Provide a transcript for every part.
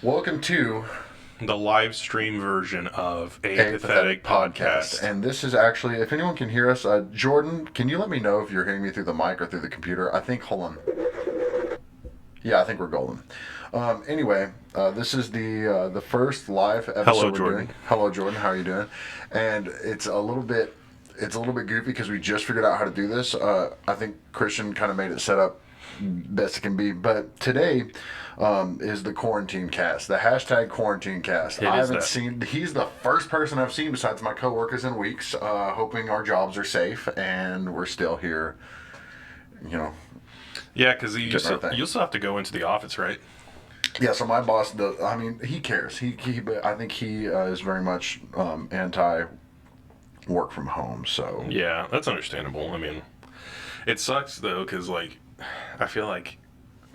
Welcome to The live stream version of A a Pathetic Podcast. and this is actually, if anyone can hear us, Jordan, can you let me know if you're hearing me through the mic or through the computer? I think, hold on. Yeah, I think we're golden. Anyway, this is the first live episode Hello, we're Jordan. doing. Hello, Jordan. How are you doing? And it's a little bit goofy because we just figured out how to do this. I think Christian kind of made it set up best it can be. But today is the quarantine cast, the hashtag quarantine cast. I haven't seen. He's the first person I've seen besides my coworkers in weeks. Hoping our jobs are safe and we're still here. You know. Yeah, because you Different still have to go into the office, right? Yeah, so my boss does. I mean, he cares. But I think he is very much anti work from home. So Yeah, that's understandable. I mean, it sucks though, because I feel like.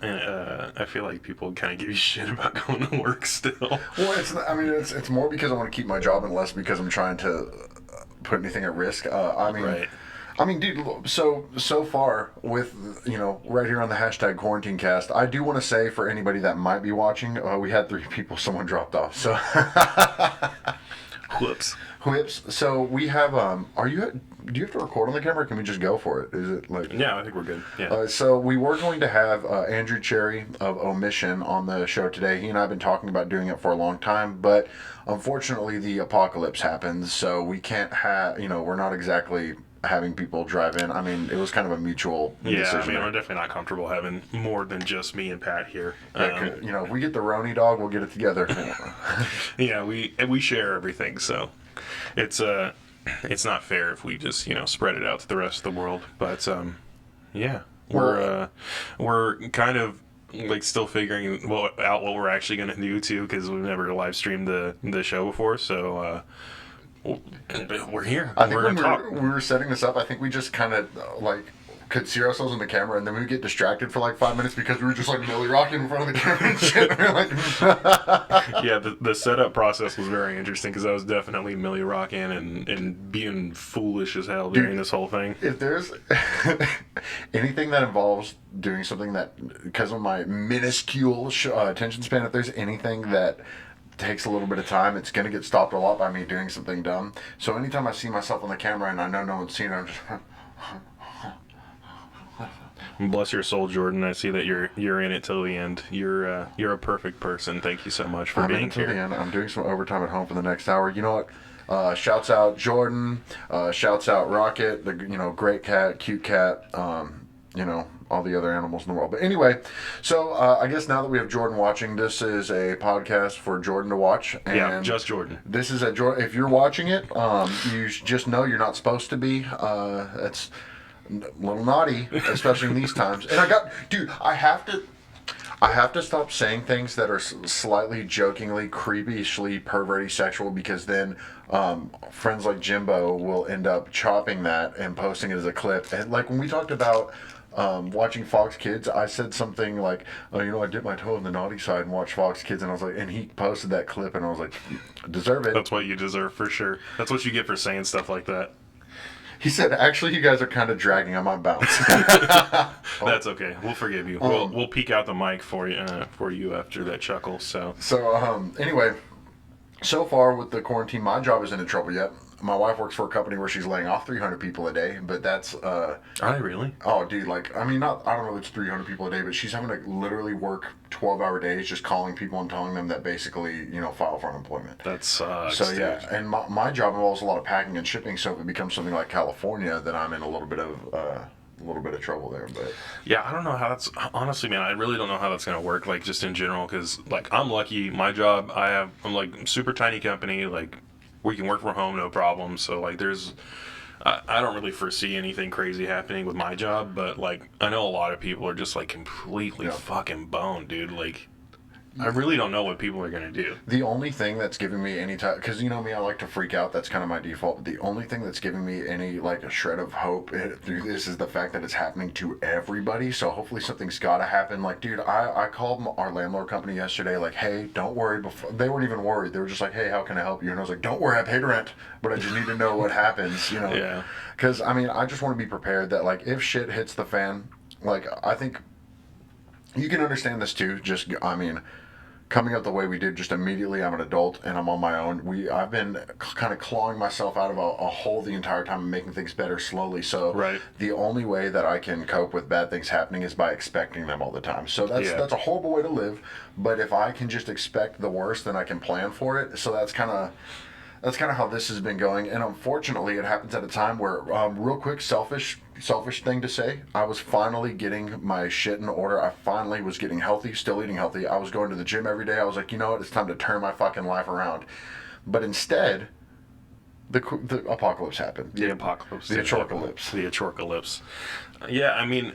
I feel like people kind of give you shit about going to work still. well, it's more because I want to keep my job and less because I'm trying to put anything at risk. Right. I mean, dude. So far with right here on the hashtag quarantine cast, I do want to say for anybody that might be watching, we had 3 people. Someone dropped off. So Whoops. whips. So we have. Do you have to record on the camera? Or can we just go for it? Is it like? Yeah, I think we're good. Yeah. So we were going to have Andrew Cherry of Omission on the show today. He and I have been talking about doing it for a long time, but unfortunately the apocalypse happens, so we can't have. We're not exactly having people drive in. I mean, it was kind of a mutual Yeah, decision. I mean, I'm definitely not comfortable having more than just me and Pat here. If we get the Roni dog, we'll get it together. Yeah, we share everything, so it's not fair if we just spread it out to the rest of the world. But yeah, we're kind of like still figuring out what we're actually gonna do too, because we've never live streamed the show before. So we're here. I think we're when gonna talk. we were setting this up, I think we just kind of could see ourselves in the camera, and then we would get distracted for like 5 minutes because we were just like Millie rocking in front of the camera and shit. And we were like, Yeah, the setup process was very interesting because I was definitely Millie rocking and being foolish as hell during this whole thing. if there's anything that involves doing something that, because of my minuscule attention span, if there's anything that takes a little bit of time, it's going to get stopped a lot by me doing something dumb. So anytime I see myself on the camera and I know no one's seen it, I'm just Bless your soul, Jordan. I see that you're in it till the end. You're a perfect person. Thank you so much for I'm being in till the here. end. I'm doing some overtime at home for the next hour. You know what? Shouts out Jordan. Shouts out Rocket. The great cat, cute cat. All the other animals in the world. But anyway, so I guess now that we have Jordan watching, this is a podcast for Jordan to watch. And Yeah, just Jordan. This is if you're watching it, you just know you're not supposed to be. That's a little naughty, especially in these times. And I have to stop saying things that are slightly jokingly, creepishly, perverty sexual, because then friends like Jimbo will end up chopping that and posting it as a clip. And like when we talked about watching Fox Kids, I said something like, I dipped my toe in the naughty side and watched Fox Kids, and I was like, and he posted that clip, and I was like, deserve it. That's what you deserve for sure. That's what you get for saying stuff like that. He said, actually, you guys are kind of dragging on my bounce. That's okay. We'll forgive you. We'll peek out the mic for you after that chuckle. So Anyway, so far with the quarantine, my job isn't in trouble yet. My wife works for a company where she's laying off 300 people a day, but that's are they really? oh, dude, I don't know if it's 300 people a day, but she's having to literally work 12-hour days just calling people and telling them that basically, file for unemployment. That sucks. So dude. yeah, and my job involves a lot of packing and shipping, so if it becomes something like California, then I'm in a little bit of trouble there. But yeah, I don't know how that's honestly, man. I really don't know how that's gonna work. Like just in general, because I'm lucky. My job, I'm like super tiny company. Like we can work from home, no problem. So I don't really foresee anything crazy happening with my job. But I know a lot of people are just completely fucking boned, dude. I really don't know what people are going to do. The only thing that's giving me any time, because you know me, I like to freak out. That's kind of my default. But the only thing that's giving me any a shred of hope through this is the fact that it's happening to everybody. So hopefully something's got to happen. Dude, I called our landlord company yesterday. Hey, don't worry. They weren't even worried. They were just like, hey, how can I help you? And I was like, don't worry, I paid rent, but I just need to know what happens. Yeah. Because I just want to be prepared that if shit hits the fan, I think you can understand this too. coming up the way we did, just immediately I'm an adult and I'm on my own. I've been kind of clawing myself out of a hole the entire time and making things better slowly. So Right. the only way that I can cope with bad things happening is by expecting them all the time. So that's a horrible way to live. But if I can just expect the worst, then I can plan for it. So that's kind of how this has been going, and unfortunately, it happens at a time where, real quick, selfish thing to say. I was finally getting my shit in order. I finally was getting healthy, still eating healthy. I was going to the gym every day. I was like, you know what? It's time to turn my fucking life around. But instead, the apocalypse happened. The apocalypse. The apocalypse. The apocalypse. Yeah, I mean,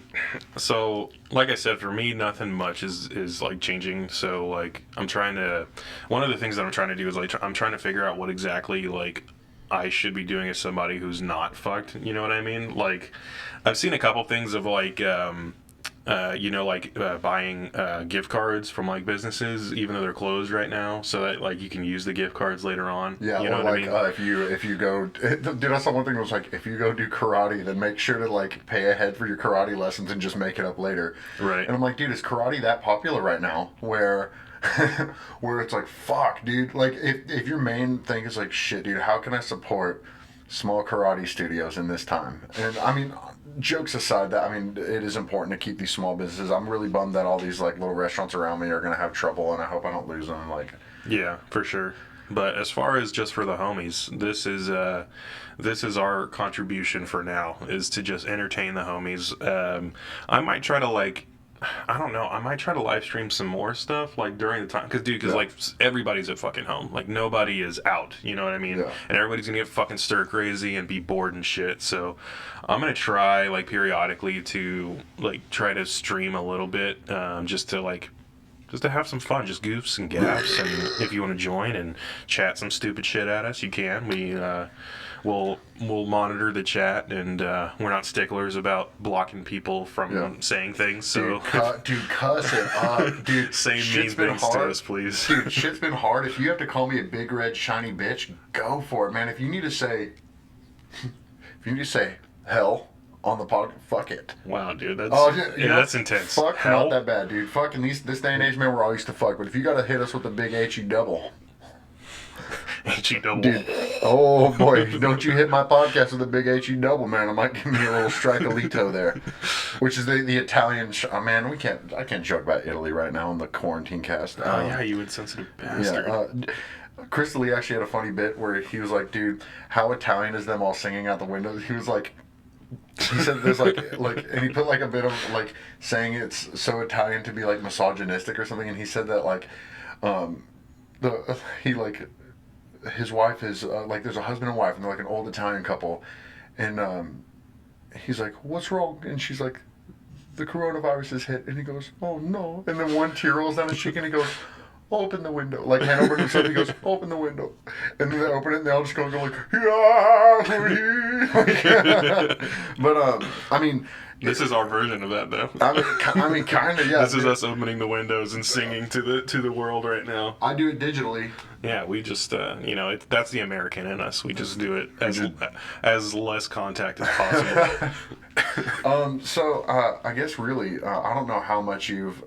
so like I said, for me, nothing much is like changing. So like, one of the things that I'm trying to do is like, I'm trying to figure out what exactly like I should be doing as somebody who's not fucked. You know what I mean? Like, I've seen a couple things of like, buying gift cards from like businesses, even though they're closed right now, so that like you can use the gift cards later on. Yeah, you know or what like I mean? if you go, dude, I saw one thing that was like, if you go do karate, then make sure to like pay ahead for your karate lessons and just make it up later. Right. And I'm like, dude, is karate that popular right now? Where where it's like, fuck, dude. Like if your main thing is like, shit, dude, how can I support small karate studios in this time? And I mean, jokes aside, that I mean, it is important to keep these small businesses. I'm really bummed that all these like little restaurants around me are gonna have trouble, and I hope I don't lose them. Like, Yeah, for sure. But as far as just for the homies, this is our contribution for now, is to just entertain the homies. I might try to like, I don't know, I might try to live stream some more stuff like during the time, because like everybody's at fucking home, like nobody is out, you know what I mean? Yeah. And everybody's gonna get fucking stir crazy and be bored and shit. So I'm gonna try like periodically to like try to stream a little bit, just to have some fun, just goofs and gaffs. And if you want to join and chat some stupid shit at us, you can. We'll monitor the chat, and we're not sticklers about blocking people from saying things. So dude, cuss it up, dude. say mean Shit's been things to hard. us, please. Dude, shit's been hard. If you have to call me a big red shiny bitch, go for it, man. If you need to say hell on the pod, fuck it. Wow, dude, that's that's intense. Fuck, Hell? not that bad, dude. Fucking this day and age, man, we're all used to fuck. But if you gotta hit us with the big HE double, HE double. dude, oh boy, don't you hit my podcast with a big HE double, man. I might give me a little strikeolito there, which is the Italian. Man, I can't joke about Italy right now on the quarantine cast. Oh yeah, you insensitive bastard. Yeah, Chris Lee actually had a funny bit where he was like, dude, how Italian is them all singing out the window? He was like, he said there's like, and he put like a bit of like saying it's so Italian to be like misogynistic or something, and he said that like, his wife is like, there's a husband and wife, and they're like an old Italian couple, and he's like, what's wrong? And she's like, the coronavirus has hit, and he goes, oh no, and then one tear rolls down his cheek, and he goes, open the window. Like, hand over himself, he goes, open the window. And then they open it, and they all just go like, yeah. But, I mean... This is our version of that, though. I mean, kind of, yeah. This is us opening the windows and singing to the world right now. I do it digitally. Yeah, we just, that's the American in us. We just do it as less contact as possible. So, I guess really, I don't know how much you've...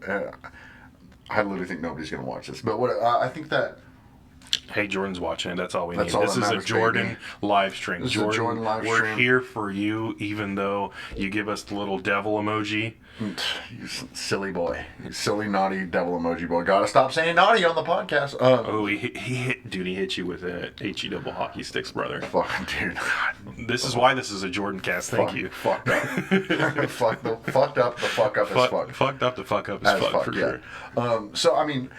I literally think nobody's going to watch this. But what I think that... Hey, Jordan's watching. That's all we need. All This is a matters, Jordan baby. live stream. This is a Jordan live we're stream. here for you, even though you give us the little devil emoji. You silly boy. You silly, naughty devil emoji boy. Gotta stop saying naughty on the podcast. He hit you with a HE double hockey sticks, brother. Fucking dude. This is why this is a Jordan cast. Thank you. Fucked up. Fucked up. The fuck up as fuck. Fucked up the fuck up as fuck, for yeah. sure. So, I mean,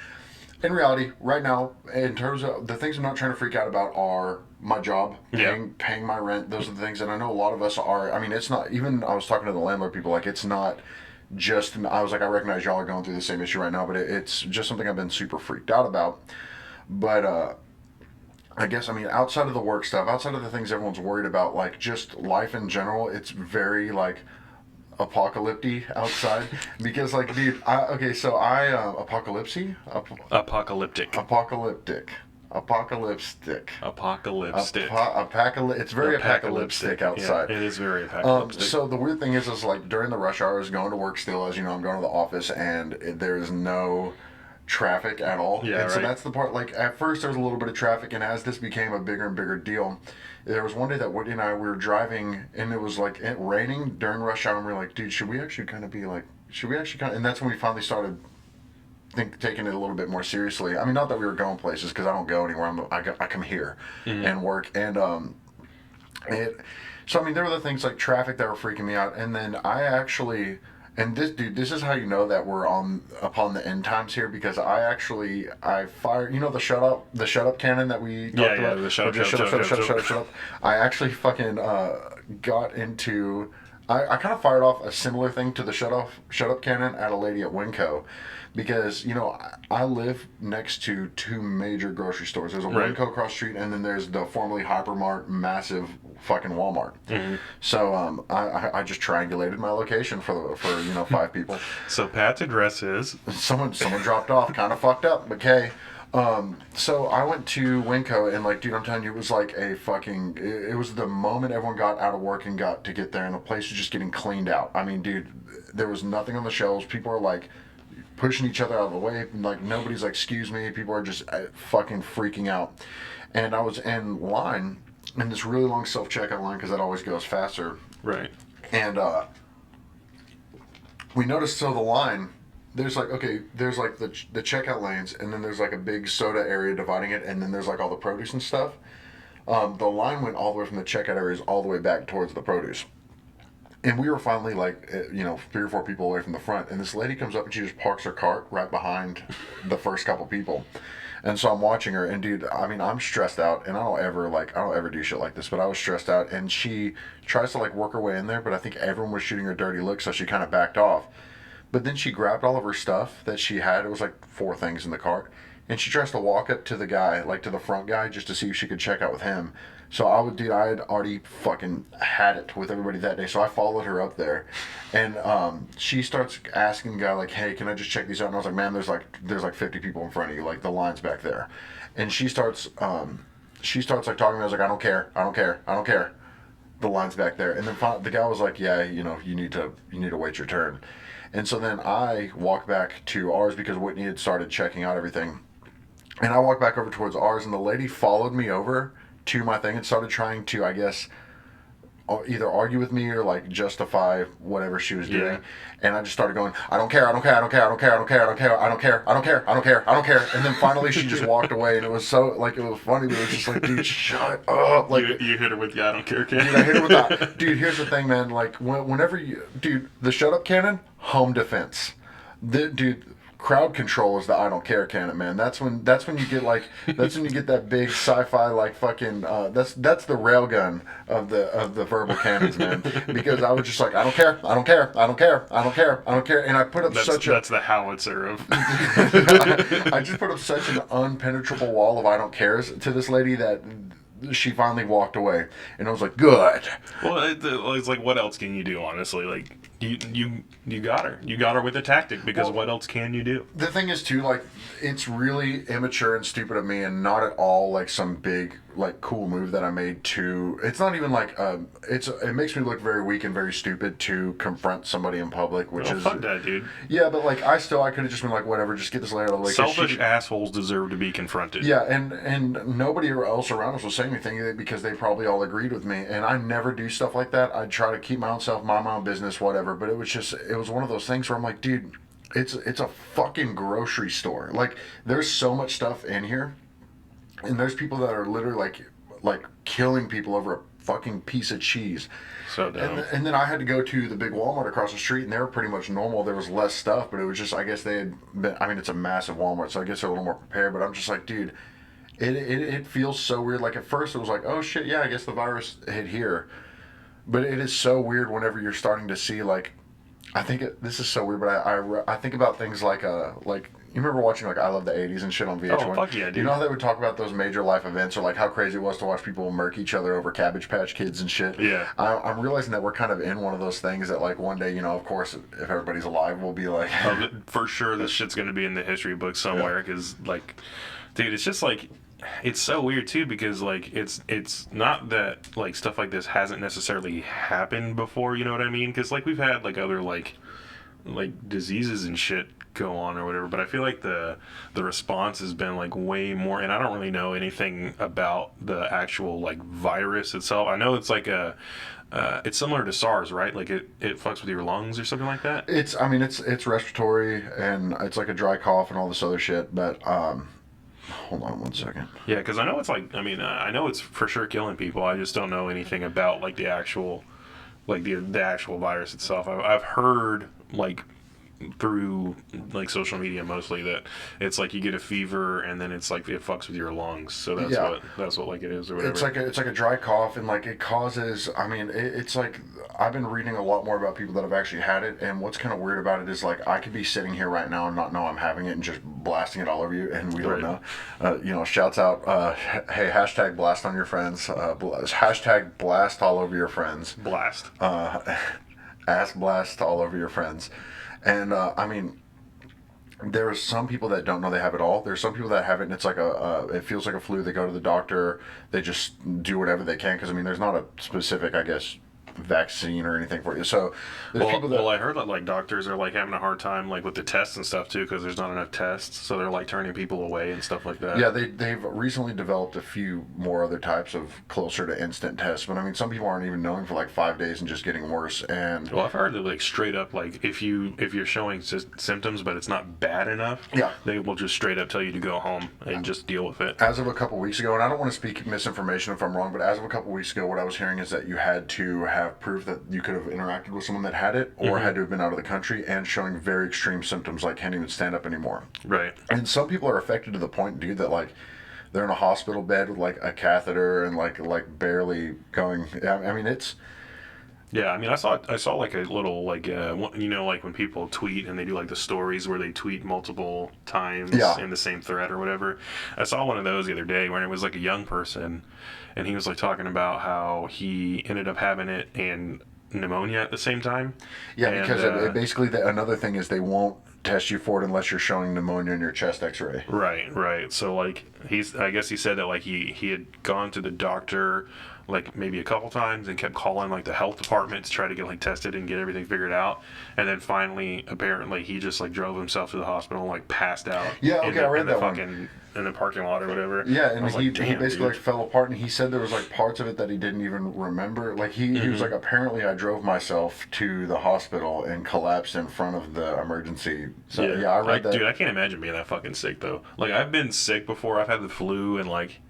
in reality, right now, in terms of the things I'm not trying to freak out about are my job, paying my rent. Those are the things that I know a lot of us are. I mean, it's not, even I was talking to the landlord people, like, it's not just, I was like, I recognize y'all are going through the same issue right now, but it's just something I've been super freaked out about. But, I guess, I mean, outside of the work stuff, outside of the things everyone's worried about, like, just life in general, it's very, like, apocalyptic outside. Because, like, dude, apocalyptic. It's very apocalyptic outside. Yeah, it is very apocalyptic. So the weird thing is like during the rush hours, going to work still, as you know, I'm going to the office, and there's no traffic at all. Yeah, and so right. that's the part, like, at first there was a little bit of traffic, and as this became a bigger and bigger deal, there was one day that Woody and I, we were driving, and it was like it raining during rush hour, and we were like, dude, should we actually kind of be like, should we actually kind of, and that's when we finally started taking it a little bit more seriously. I mean, not that we were going places, because I don't go anywhere. I come here and work, and it. So I mean, there were the things like traffic that were freaking me out, and then I actually, and this dude, this is how you know that we're on upon the end times here, because I fired, you know, the shut up cannon that we talked about. The shut up, Or just shut up. I actually fucking got into. I kind of fired off a similar thing to the shut up cannon at a lady at Winco, because you know I live next to two major grocery stores. There's a Right. Winco across the street, and then there's the formerly Hypermart, massive fucking Walmart. So I just triangulated my location for 5 people. So Pat's address is. Someone dropped off, kind of fucked up, but okay. So I went to Winco, and like, dude, I'm telling you, it was like a fucking. It was the moment everyone got out of work and got to get there, and the place was just getting cleaned out. I mean, dude, there was nothing on the shelves. People are like pushing each other out of the way, and like nobody's like, excuse me. People are just fucking freaking out. And I was in line in this really long self checkout line, because that always goes faster. Right. And we noticed, so the line, there's like, okay, there's like the checkout lanes, and then there's like a big soda area dividing it, and then there's like all the produce and stuff. The line went all the way from the checkout areas all the way back towards the produce. And we were finally like, 3 or 4 people away from the front, and this lady comes up and she just parks her cart right behind the first couple people. And so I'm watching her, and dude, I mean, I'm stressed out, and I don't ever do shit like this, but I was stressed out, and she tries to like work her way in there, but I think everyone was shooting her dirty looks, so she kind of backed off. But then she grabbed all of her stuff that she had. It was like 4 things in the cart. And she tries to walk up to the guy, like to the front guy, just to see if she could check out with him. So I had already fucking had it with everybody that day. So I followed her up there. And she starts asking the guy, like, hey, can I just check these out? And I was like, man, there's like 50 people in front of you. Like, the line's back there. And she starts like talking to me. I was like, I don't care. The line's back there. And then the guy was like, yeah, you need to wait your turn. And so then I walked back to ours, because Whitney had started checking out everything. And I walked back over towards ours, and the lady followed me over to my thing and started trying to, I guess, either argue with me or like justify whatever she was doing. And I just started going, I don't care. And then finally she just walked away, and it was so like, it was funny, but it was just like, dude, shut up. Like, You hit her with, yeah, I don't care, can. Dude, I hit it with that. Dude, here's the thing, man. Like, whenever the shut up cannon, home defense. Dude, crowd control is the I don't care cannon, man. That's when you get like, that's when you get that big sci-fi like fucking. That's the railgun of the verbal cannons, man. Because I was just like, I don't care, and I put up That's the howitzer of. I just put up such an unpenetrable wall of I don't cares to this lady that she finally walked away, and I was like, good. Well, it's like, what else can you do, honestly? Like, you got her. You got her with a tactic, because what else can you do? The thing is, too, like, it's really immature and stupid of me, and not at all like some big like cool move that I made to. It's not even like it makes me look very weak and very stupid to confront somebody in public, which is fuck that, dude. Yeah, but like I could have just been like, whatever, just get this lady out of the way. Selfish assholes deserve to be confronted. Yeah, and nobody else around us was saying anything, because they probably all agreed with me, and I never do stuff like that. I try to keep my own self, mind my own business, whatever. But it was one of those things where I'm like, dude, it's a fucking grocery store. Like, there's so much stuff in here, and there's people that are literally like killing people over a fucking piece of cheese. So dumb. And then I had to go to the big Walmart across the street, and they were pretty much normal. There was less stuff, but it was just, I guess they had been, I mean, it's a massive Walmart, so I guess they're a little more prepared. But I'm just like, dude, it feels so weird. Like, at first it was like, oh shit, yeah, I guess the virus hit here. But it is so weird whenever you're starting to see, like, this is so weird, but I think about things like you remember watching like I Love the 80s and shit on VH1? Oh, fuck yeah, dude. You know how they would talk about those major life events, or like how crazy it was to watch people murk each other over Cabbage Patch Kids and shit? Yeah. I'm realizing that we're kind of in one of those things that like one day, of course, if everybody's alive, we'll be like... For sure, this shit's going to be in the history book somewhere, because, like, dude, it's just like... It's so weird too, because like it's not that like stuff like this hasn't necessarily happened before, you know what I mean? Because like we've had like other like diseases and shit go on or whatever. But I feel like the response has been like way more, and I don't really know anything about the actual like virus itself. I know it's like a it's similar to SARS, right? Like it fucks with your lungs or something like that. I mean, it's respiratory and it's like a dry cough and all this other shit. But hold on one second. Yeah, because I know it's like, I mean, I know it's for sure killing people. I just don't know anything about like the actual, like the actual virus itself. I've heard like through like social media mostly that it's like you get a fever and then it's like it fucks with your lungs. So that's what like it is or whatever. It's like a dry cough, and like it causes. I mean, it's like I've been reading a lot more about people that have actually had it, and what's kind of weird about it is like I could be sitting here right now and not know I'm having it and just blasting it all over you, and we don't know. You know, shouts out, hey, hashtag blast on your friends, hashtag blast all over your friends, Blast. ass blast all over your friends. And I mean, there are some people that don't know they have it all. There's some people that have it, and it's like it feels like a flu. They go to the doctor. They just do whatever they can because I mean, there's not a specific, I guess, vaccine or anything for you. So there's people that. Well, I heard that like doctors are like having a hard time like with the tests and stuff too because there's not enough tests, so they're like turning people away and stuff like that. Yeah, they've recently developed a few more other types of closer to instant tests, but I mean, some people aren't even knowing for like 5 days and just getting worse. And Well, I've heard that like straight up like if you're showing symptoms but it's not bad enough, Yeah. they will just straight up tell you to go home and just deal with it. as of a couple weeks ago, and I don't want to speak misinformation if I'm wrong, but as of a couple weeks ago, what I was hearing is that you had to have proof that you could have interacted with someone that had it or had to have been out of the country and showing very extreme symptoms like can't even stand up anymore. Right. And some people are affected to the point, dude, that like they're in a hospital bed with like a catheter and like barely going. I mean, it's Yeah, I mean, I saw like a little like you know, like when people tweet and they do like the stories where they tweet multiple times Yeah. in the same thread or whatever. I saw one of those the other day where it was like a young person, and he was like talking about how he ended up having it and pneumonia at the same time. yeah, And, because it basically another thing is they won't test you for it unless you're showing pneumonia in your chest X-ray. Right. So like I guess he said that like he had gone to the doctor like maybe a couple times and kept calling like the health department to try to get like tested and get everything figured out, and then finally apparently he just like drove himself to the hospital and like passed out. Yeah, okay, I read in the that one. fucking in the parking lot or whatever. Yeah, I and was he like, damn, basically dude. like fell apart, and he said there was like parts of it that he didn't even remember. Like he was like, apparently I drove myself to the hospital and collapsed in front of the emergency. So yeah, I read like, that. Dude, I can't imagine being that fucking sick though. Like I've been sick before. I've had the flu and like,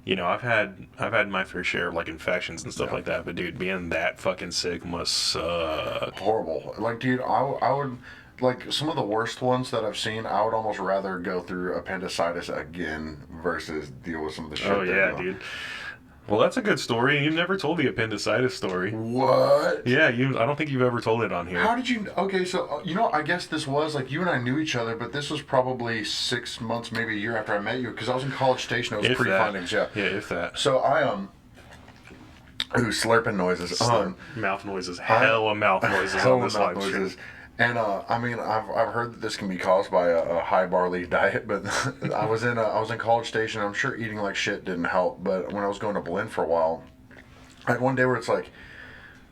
you know, I've had my fair share of like infections and stuff like that. But dude, being that fucking sick must suck. Horrible. Like, dude, I would like some of the worst ones that I've seen. I would almost rather go through appendicitis again versus deal with some of the shit. Oh they're yeah, doing. dude. Well, that's a good story. You've never told the appendicitis story. What? Yeah, I don't think you've ever told it on here. How did you? Okay, so you know, I guess this was like you and I knew each other, but this was probably 6 months, maybe a year after I met you, because I was in College Station. It was If pre-findings, that. yeah. Yeah, if that. So ooh, slurping noises. Mouth noises. Hella mouth noises Hell on of this mouth live stream. noises. And I mean, I've heard that this can be caused by a high barley diet, but I was in College Station. I'm sure eating like shit didn't help, but when I was going to Berlin for a while, I had one day where it's like,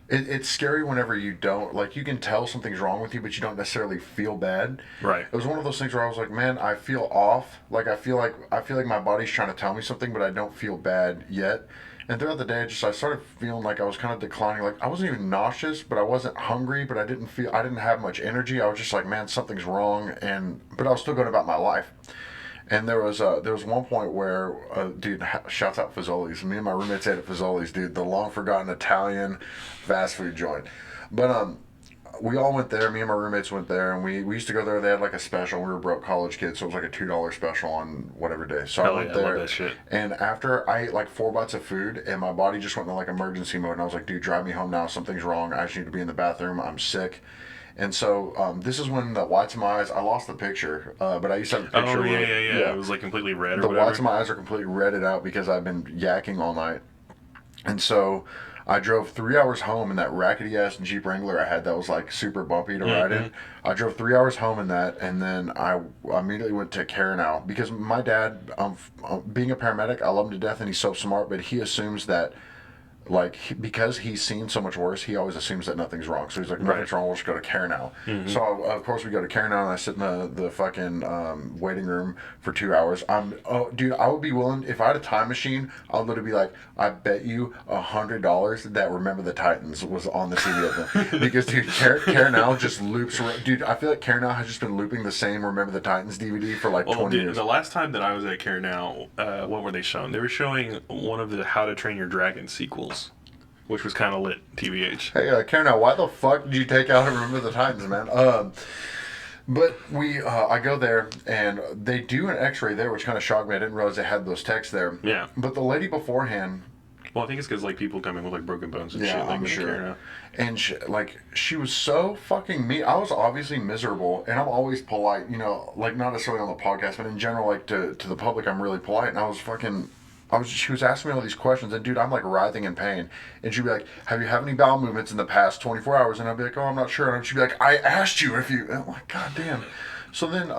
it's scary whenever you don't, like, you can tell something's wrong with you, but you don't necessarily feel bad. Right. It was one of those things where I was like, man, I feel off. Like, I feel like my body's trying to tell me something, but I don't feel bad yet. And throughout the day, I started feeling like I was kind of declining. Like, I wasn't even nauseous, but I wasn't hungry, but I didn't have much energy. I was just like, man, something's wrong. But I was still going about my life. And there was one point where, dude, shouts out Fazoli's. Me and my roommates ate at Fazoli's, dude, the long forgotten Italian fast food joint. But we all went there. Me and my roommates went there, and we used to go there. They had like a special. We were broke college kids, so it was like a $2 special on whatever day. So Hell I went yeah, I love there, that shit. and after I ate like 4 bites of food, and my body just went into like emergency mode, and I was like, dude, drive me home now. Something's wrong. I just need to be in the bathroom. I'm sick. And so this is when the whites of my eyes, I lost the picture, but I used to have a picture. Oh, where, yeah. It was like completely red or the whatever. whites of my eyes are completely redded out because I've been yakking all night. And so I drove 3 hours home in that rackety ass Jeep Wrangler I had that was like super bumpy to ride in. I drove 3 hours home in that, and then I immediately went to Caranow because my dad, being a paramedic, I love him to death and he's so smart, but he assumes that like because he's seen so much worse, he always assumes that nothing's wrong. So he's like, nothing's Right. wrong. We'll just go to care now. So of course we go to care now, and I sit in the fucking waiting room for 2 hours. Dude, I would be willing if I had a time machine. I'd literally be like, I bet you $100 that Remember the Titans was on the TV at the because dude, care now just loops. Dude, I feel like care now has just been looping the same Remember the Titans DVD for like Well, 20 dude, years. the last time that I was at Care Now, what were they showing? They were showing one of the How to Train Your Dragon sequels, which was kind of lit, TBH. Hey, care now. Why the fuck did you take out Remember the Titans, man? But I go there and they do an X-ray there, which kind of shocked me. I didn't realize they had those techs there. Yeah. But the lady beforehand, Well, I think it's because like people come in with like broken bones and yeah, shit. Like, I'm in Care sure. Now. And she was so fucking mean. I was obviously miserable, and I'm always polite, like not necessarily on the podcast, but in general, like to the public, I'm really polite. And she was asking me all these questions, and dude, I'm like writhing in pain. And she'd be like, "Have you had any bowel movements in the past 24 hours?" And I'd be like, "Oh, I'm not sure." And she'd be like, "I asked you if you." And I'm like, "God damn." So then,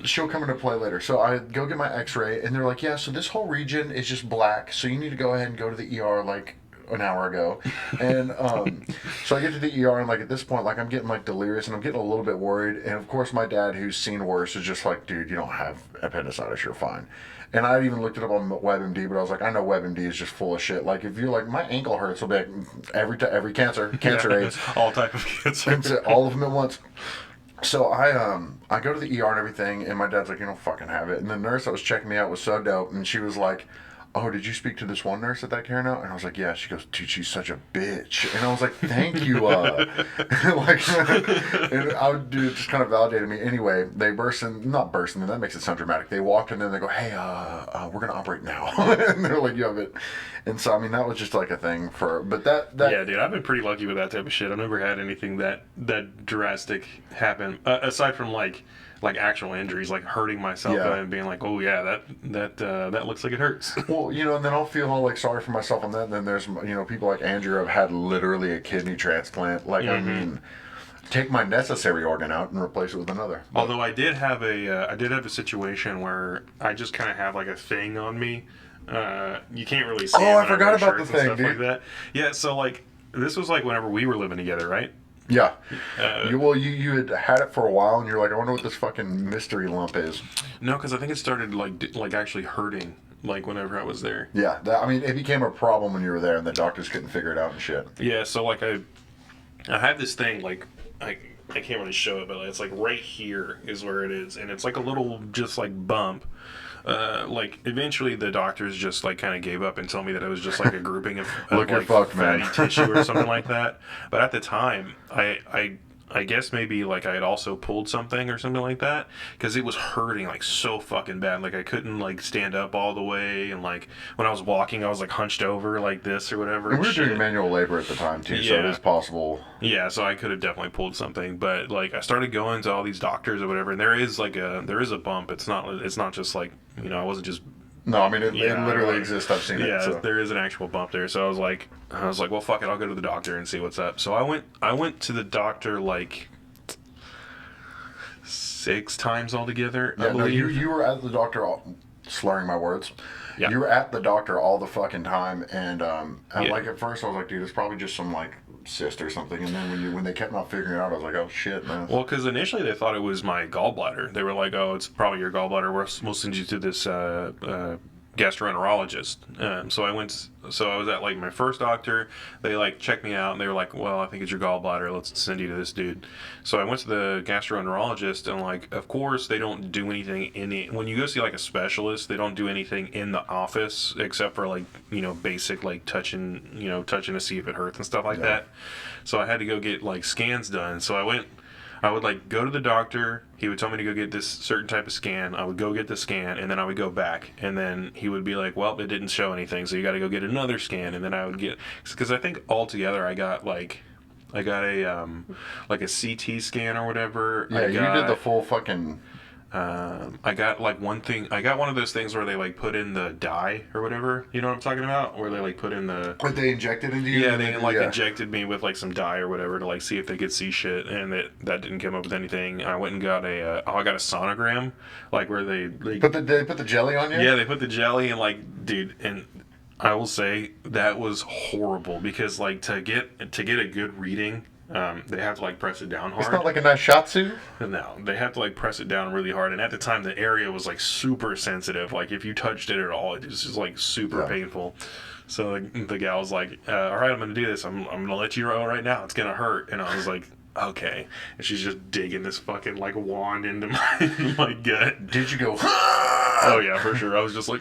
she'll come into play later. So I go get my X-ray, and they're like, "Yeah, so this whole region is just black. So you need to go ahead and go to the ER like an hour ago." And so I get to the ER, and like at this point, like I'm getting like delirious, and I'm getting a little bit worried. And of course, my dad, who's seen worse, is just like, "Dude, you don't have appendicitis. You're fine." And I even looked it up on WebMD, but I was like, I know WebMD is just full of shit. Like if you're like, my ankle hurts, I'll be like, every cancer AIDS, all type of cancer. and all of them at once. So I go to the ER and everything, and my dad's like, "You don't fucking have it." And the nurse that was checking me out was so dope, and she was like, "Oh, did you speak to this one nurse at that care now?" And I was like, "Yeah." She goes, "Dude, she's such a bitch." And I was like, "Thank you." And dude, it just kind of validated me. Anyway, they not burst in, that makes it sound dramatic. They walked in and they go, "Hey, we're gonna operate now." And they're like, "You have it." And so I mean, that was just like a thing but that Yeah, dude, I've been pretty lucky with that type of shit. I've never had anything that drastic happen aside from like actual injuries, like hurting myself and being like, "Oh yeah, that looks like it hurts." Well, and then I'll feel all like sorry for myself on that. And then there's people like Andrew have had literally a kidney transplant. Like I mean, take my necessary organ out and replace it with another. Although I did have a situation where I just kind of have like a thing on me. You can't really see. Oh, it I forgot about the and thing, stuff dude. like that. Yeah, so like this was like whenever we were living together, right? Yeah. You had it for a while, and you're like, I wonder what this fucking mystery lump is. No, because I think it started like actually hurting like whenever I was there. Yeah, I mean, it became a problem when you were there, and the doctors couldn't figure it out and shit. Yeah, so like I have this thing like I can't really show it, but it's like right here is where it is, and it's like a little just like bump. Like eventually the doctors just like kind of gave up and told me that it was just like a grouping of Look, you're like fucked, fatty man. tissue or something like that. But at the time, I guess maybe like I had also pulled something or something like that because it was hurting like so fucking bad. Like I couldn't like stand up all the way, and like when I was walking, I was like hunched over like this or whatever. And we were shit. doing manual labor at the time too, so it Yeah. is possible. Yeah, so I could have definitely pulled something, but like I started going to all these doctors or whatever, and there is a bump. It's not just like I wasn't just No, I mean it Yeah, literally like- exists. I've seen yeah. it. So. There is an actual bump there, so I was like, well, fuck it, I'll go to the doctor and see what's up. So I went to the doctor like 6 times altogether, I Yeah, no, believe. you were at the doctor. Slurring my words. Yeah. You were at the doctor all the fucking time, and Yeah. like at first I was like, dude, it's probably just some like cyst or something. And then when they kept not figuring it out, I was like, oh shit, man. Well, because initially they thought it was my gallbladder. They were like, "Oh, it's probably your gallbladder. We'll send you to this gastroenterologist." So I went. So I was at like my first doctor. They like checked me out and they were like, "Well, I think it's your gallbladder. Let's send you to this dude." So I went to the gastroenterologist and like, of course, they don't do anything when you go see like a specialist. They don't do anything in the office except for like basic like touching to see if it hurts and stuff like that. So I had to go get like scans done. So I would like go to the doctor. He would tell me to go get this certain type of scan. I would go get the scan, and then I would go back, and then he would be like, "Well, it didn't show anything, so you got to go get another scan." And then I would get, because I think altogether I got a like a CT scan or whatever. Yeah, you did the full fucking. I got like one thing. I got one of those things where they like put in the dye or whatever. You know what I'm talking about? Where they like put in the. But they injected into you. Yeah, and they then- like yeah. injected me with like some dye or whatever to like see if they could see shit, and that didn't come up with anything. I went and got I got a sonogram, like where they They put the jelly on you. yeah, they put the jelly and like, dude, and I will say that was horrible because like to get a good reading, they have to like press it down hard. It's not like a nice shatsu. No, they have to like press it down really hard, and at the time the area was like super sensitive. Like if you touched it at all, it was just like super painful. So like, the gal was like, "All right, I'm gonna do this. I'm gonna let you know right now. It's gonna hurt." And I was like, "Okay." And she's just digging this fucking like wand into my gut. Did you go? Oh yeah, for sure. I was just like,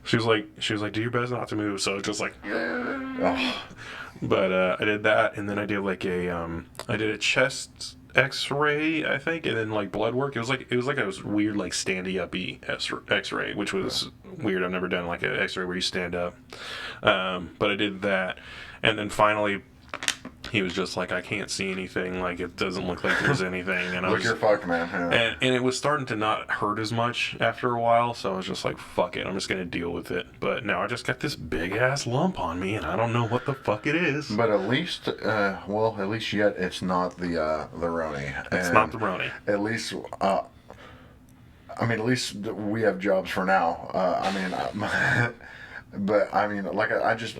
she was like, "Do your best not to move." So I was just like, Oh. but I did that, and then I did like I did a chest X-ray, I think, and then like blood work. It was like a weird like standy uppy X-ray, which was weird. I've never done like an X-ray where you stand up, but I did that, and then finally. He was just like, I can't see anything. Like, it doesn't look like there's anything. And I Look, was, you're fucked, man. Yeah. and it was starting to not hurt as much after a while. So I was just like, fuck it. I'm just going to deal with it. But now I just got this big ass lump on me, and I don't know what the fuck it is. But at least, well, at least yet it's not the Roni. It's not the Roni. At least, I mean, at least we have jobs for now. But I mean, like I just.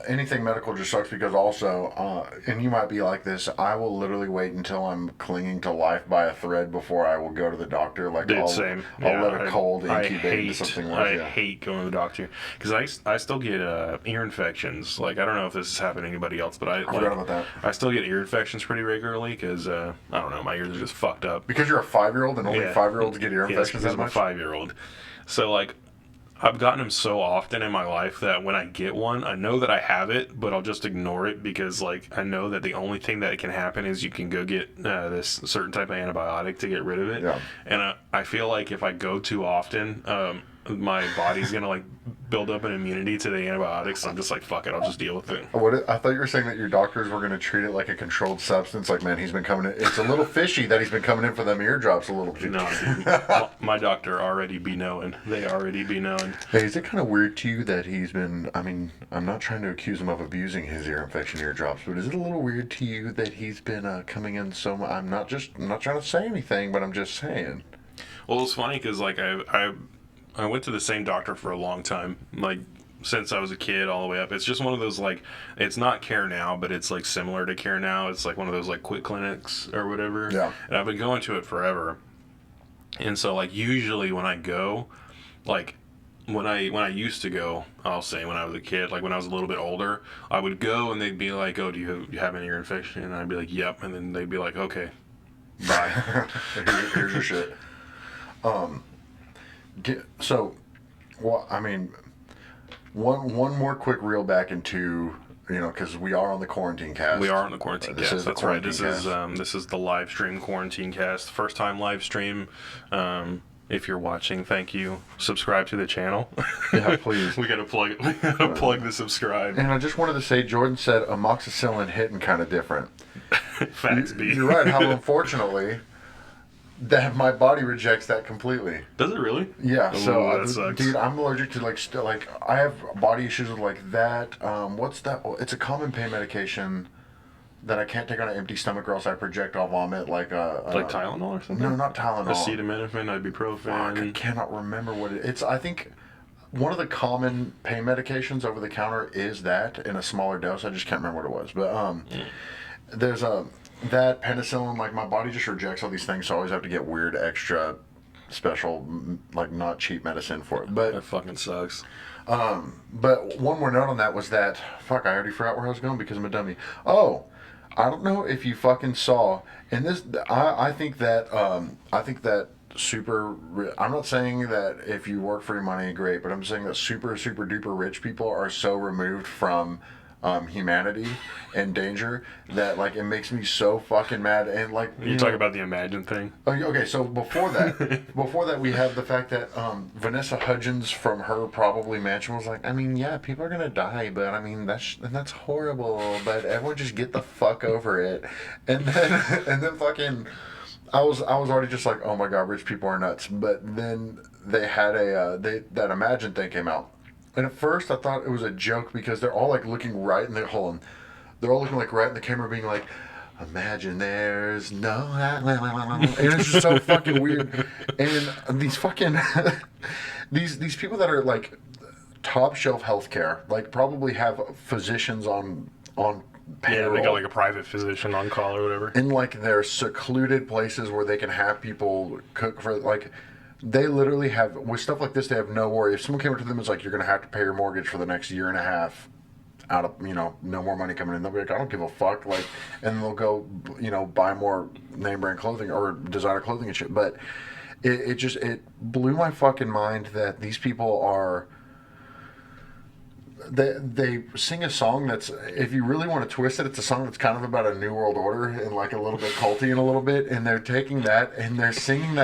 Anything medical just sucks because also, and you might be like this, I will literally wait until I'm clinging to life by a thread before I will go to the doctor. Like, Dude, same. I'll let a cold incubate into something worse. I hate going to the doctor because I still get ear infections. Like, I don't know if this has happened to anybody else, but I forgot about that. I still get ear infections pretty regularly because, I don't know, my ears are just fucked up. Because you're a 5-year-old and only 5-year-olds get ear infections that I'm much? a 5-year-old. So, like, I've gotten them so often in my life that when I get one, I know that I have it, but I'll just ignore it because, like, I know that the only thing that can happen is you can go get this certain type of antibiotic to get rid of it. Yeah. And I feel like if I go too often, my body's gonna like build up an immunity to the antibiotics. I'm just like, fuck it, I'll just deal with it. I thought you were saying that your doctors were going to treat it like a controlled substance. Like, man, he's been coming in. It's a little fishy that he's been coming in for them eardrops a little bit. No, dude. My doctor already be knowing. They already be knowing. Hey, is it kind of weird to you that he's been? I mean, I'm not trying to accuse him of abusing his ear infection eardrops, but is it a little weird to you that he's been coming in so much? I'm not trying to say anything, but I'm just saying. Well, it's funny because like I went to the same doctor for a long time, like since I was a kid all the way up. It's just one of those like, it's not Care Now, but it's like similar to Care Now. It's like one of those like quick clinics or whatever. Yeah. And I've been going to it forever. And so like usually when I go, like when I used to go, I'll say when I was a kid, like when I was a little bit older, I would go and they'd be like, "Oh, do you have an ear infection?" And I'd be like, "Yep." And then they'd be like, "Okay, bye." Here's your shit. So, well, I mean, one more quick reel back into, because we are on the quarantine cast. We are on the quarantine cast. That's right. This is the live stream quarantine cast. First time live stream. If you're watching, thank you. Subscribe to the channel. Yeah, please. We gotta plug the subscribe. And I just wanted to say, Jordan said amoxicillin hitting kind of different. Facts, B. You're right. How unfortunately. That my body rejects that completely. Does it really? Yeah. So, that sucks. Dude, I'm allergic to like I have body issues with like that. What's that? It's a common pain medication that I can't take on an empty stomach or else I projectile vomit. Like Tylenol or something. No, not Tylenol. Acetaminophen, ibuprofen. Fuck, I cannot remember what it's. I think one of the common pain medications over the counter is that in a smaller dose. I just can't remember what it was, but there's that penicillin, like my body just rejects all these things, so I always have to get weird extra special, like not cheap medicine for it. But that fucking sucks. But one more note on that was that, fuck, I already forgot where I was going because I'm a dummy. Oh, I don't know if you fucking saw, and this, I think that I'm not saying that if you work for your money, great, but I'm saying that super, super duper rich people are so removed from humanity and danger that like it makes me so fucking mad. And like you talk about the Imagine thing. Okay, so before that we have the fact that Vanessa Hudgens from her probably mansion was like, I mean, yeah, people are gonna die, but I mean that's horrible, but everyone just get the fuck over it. And then fucking I was already just like, oh my god, rich people are nuts. But then they had that Imagine thing came out. And at first I thought it was a joke because they're all like looking right in the they're all looking like right in the camera being like, imagine there's no and it's just so fucking weird. And these fucking these people that are like top shelf healthcare, like probably have physicians on Yeah, payroll. they got like a private physician on call or whatever. In like their secluded places where they can have people cook for, like, they literally have, with stuff like this, they have no worry. If someone came up to them and was like, you're going to have to pay your mortgage for the next year and a half out of, no more money coming in, they'll be like, I don't give a fuck. Like, and they'll go, buy more name brand clothing or designer clothing and shit. But it blew my fucking mind that these people are, they sing a song that's, if you really want to twist it, it's a song that's kind of about a new world order and like a little bit culty and a little bit, and they're taking that and they're singing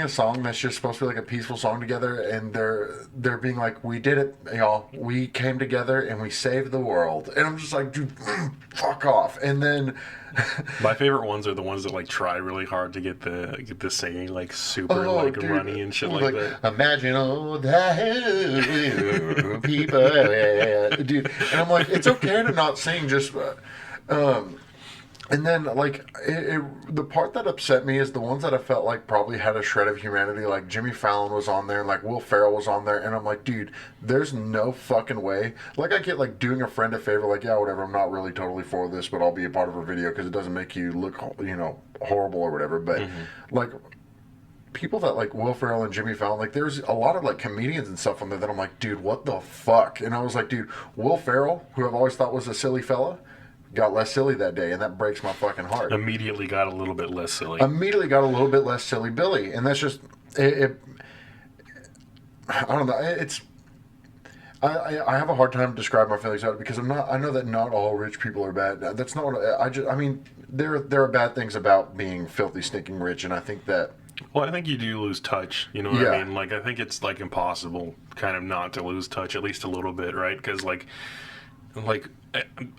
a song that's just supposed to be like a peaceful song together, and they're being like, we did it, y'all, we came together and we saved the world. And I'm just like, dude, fuck off. And then My favorite ones are the ones that like try really hard to get the singing like super like dude, runny and shit like that. Imagine all the people, dude. And I'm like, it's okay to not sing, just. And then, like, the part that upset me is the ones that I felt like probably had a shred of humanity. Like, Jimmy Fallon was on there, and, like, Will Ferrell was on there. And I'm like, dude, there's no fucking way. Like, I get, like, doing a friend a favor. Like, yeah, whatever, I'm not really totally for this, but I'll be a part of a video because it doesn't make you look, horrible or whatever. But, like, people that, like, Will Ferrell and Jimmy Fallon, like, there's a lot of, like, comedians and stuff on there that I'm like, dude, what the fuck? And I was like, dude, Will Ferrell, who I've always thought was a silly fella, got less silly that day, and that breaks my fucking heart. Immediately got a little bit less silly. Immediately got a little bit less silly Billy, and that's just it. I don't know. It's I have a hard time describing my feelings about it because I know that not all rich people are bad. That's not what I mean, there are bad things about being filthy, stinking rich, and I think that. Well, I think you do lose touch. You know what Yeah. I mean? Like, I think it's like impossible, kind of, not to lose touch at least a little bit, right? Because like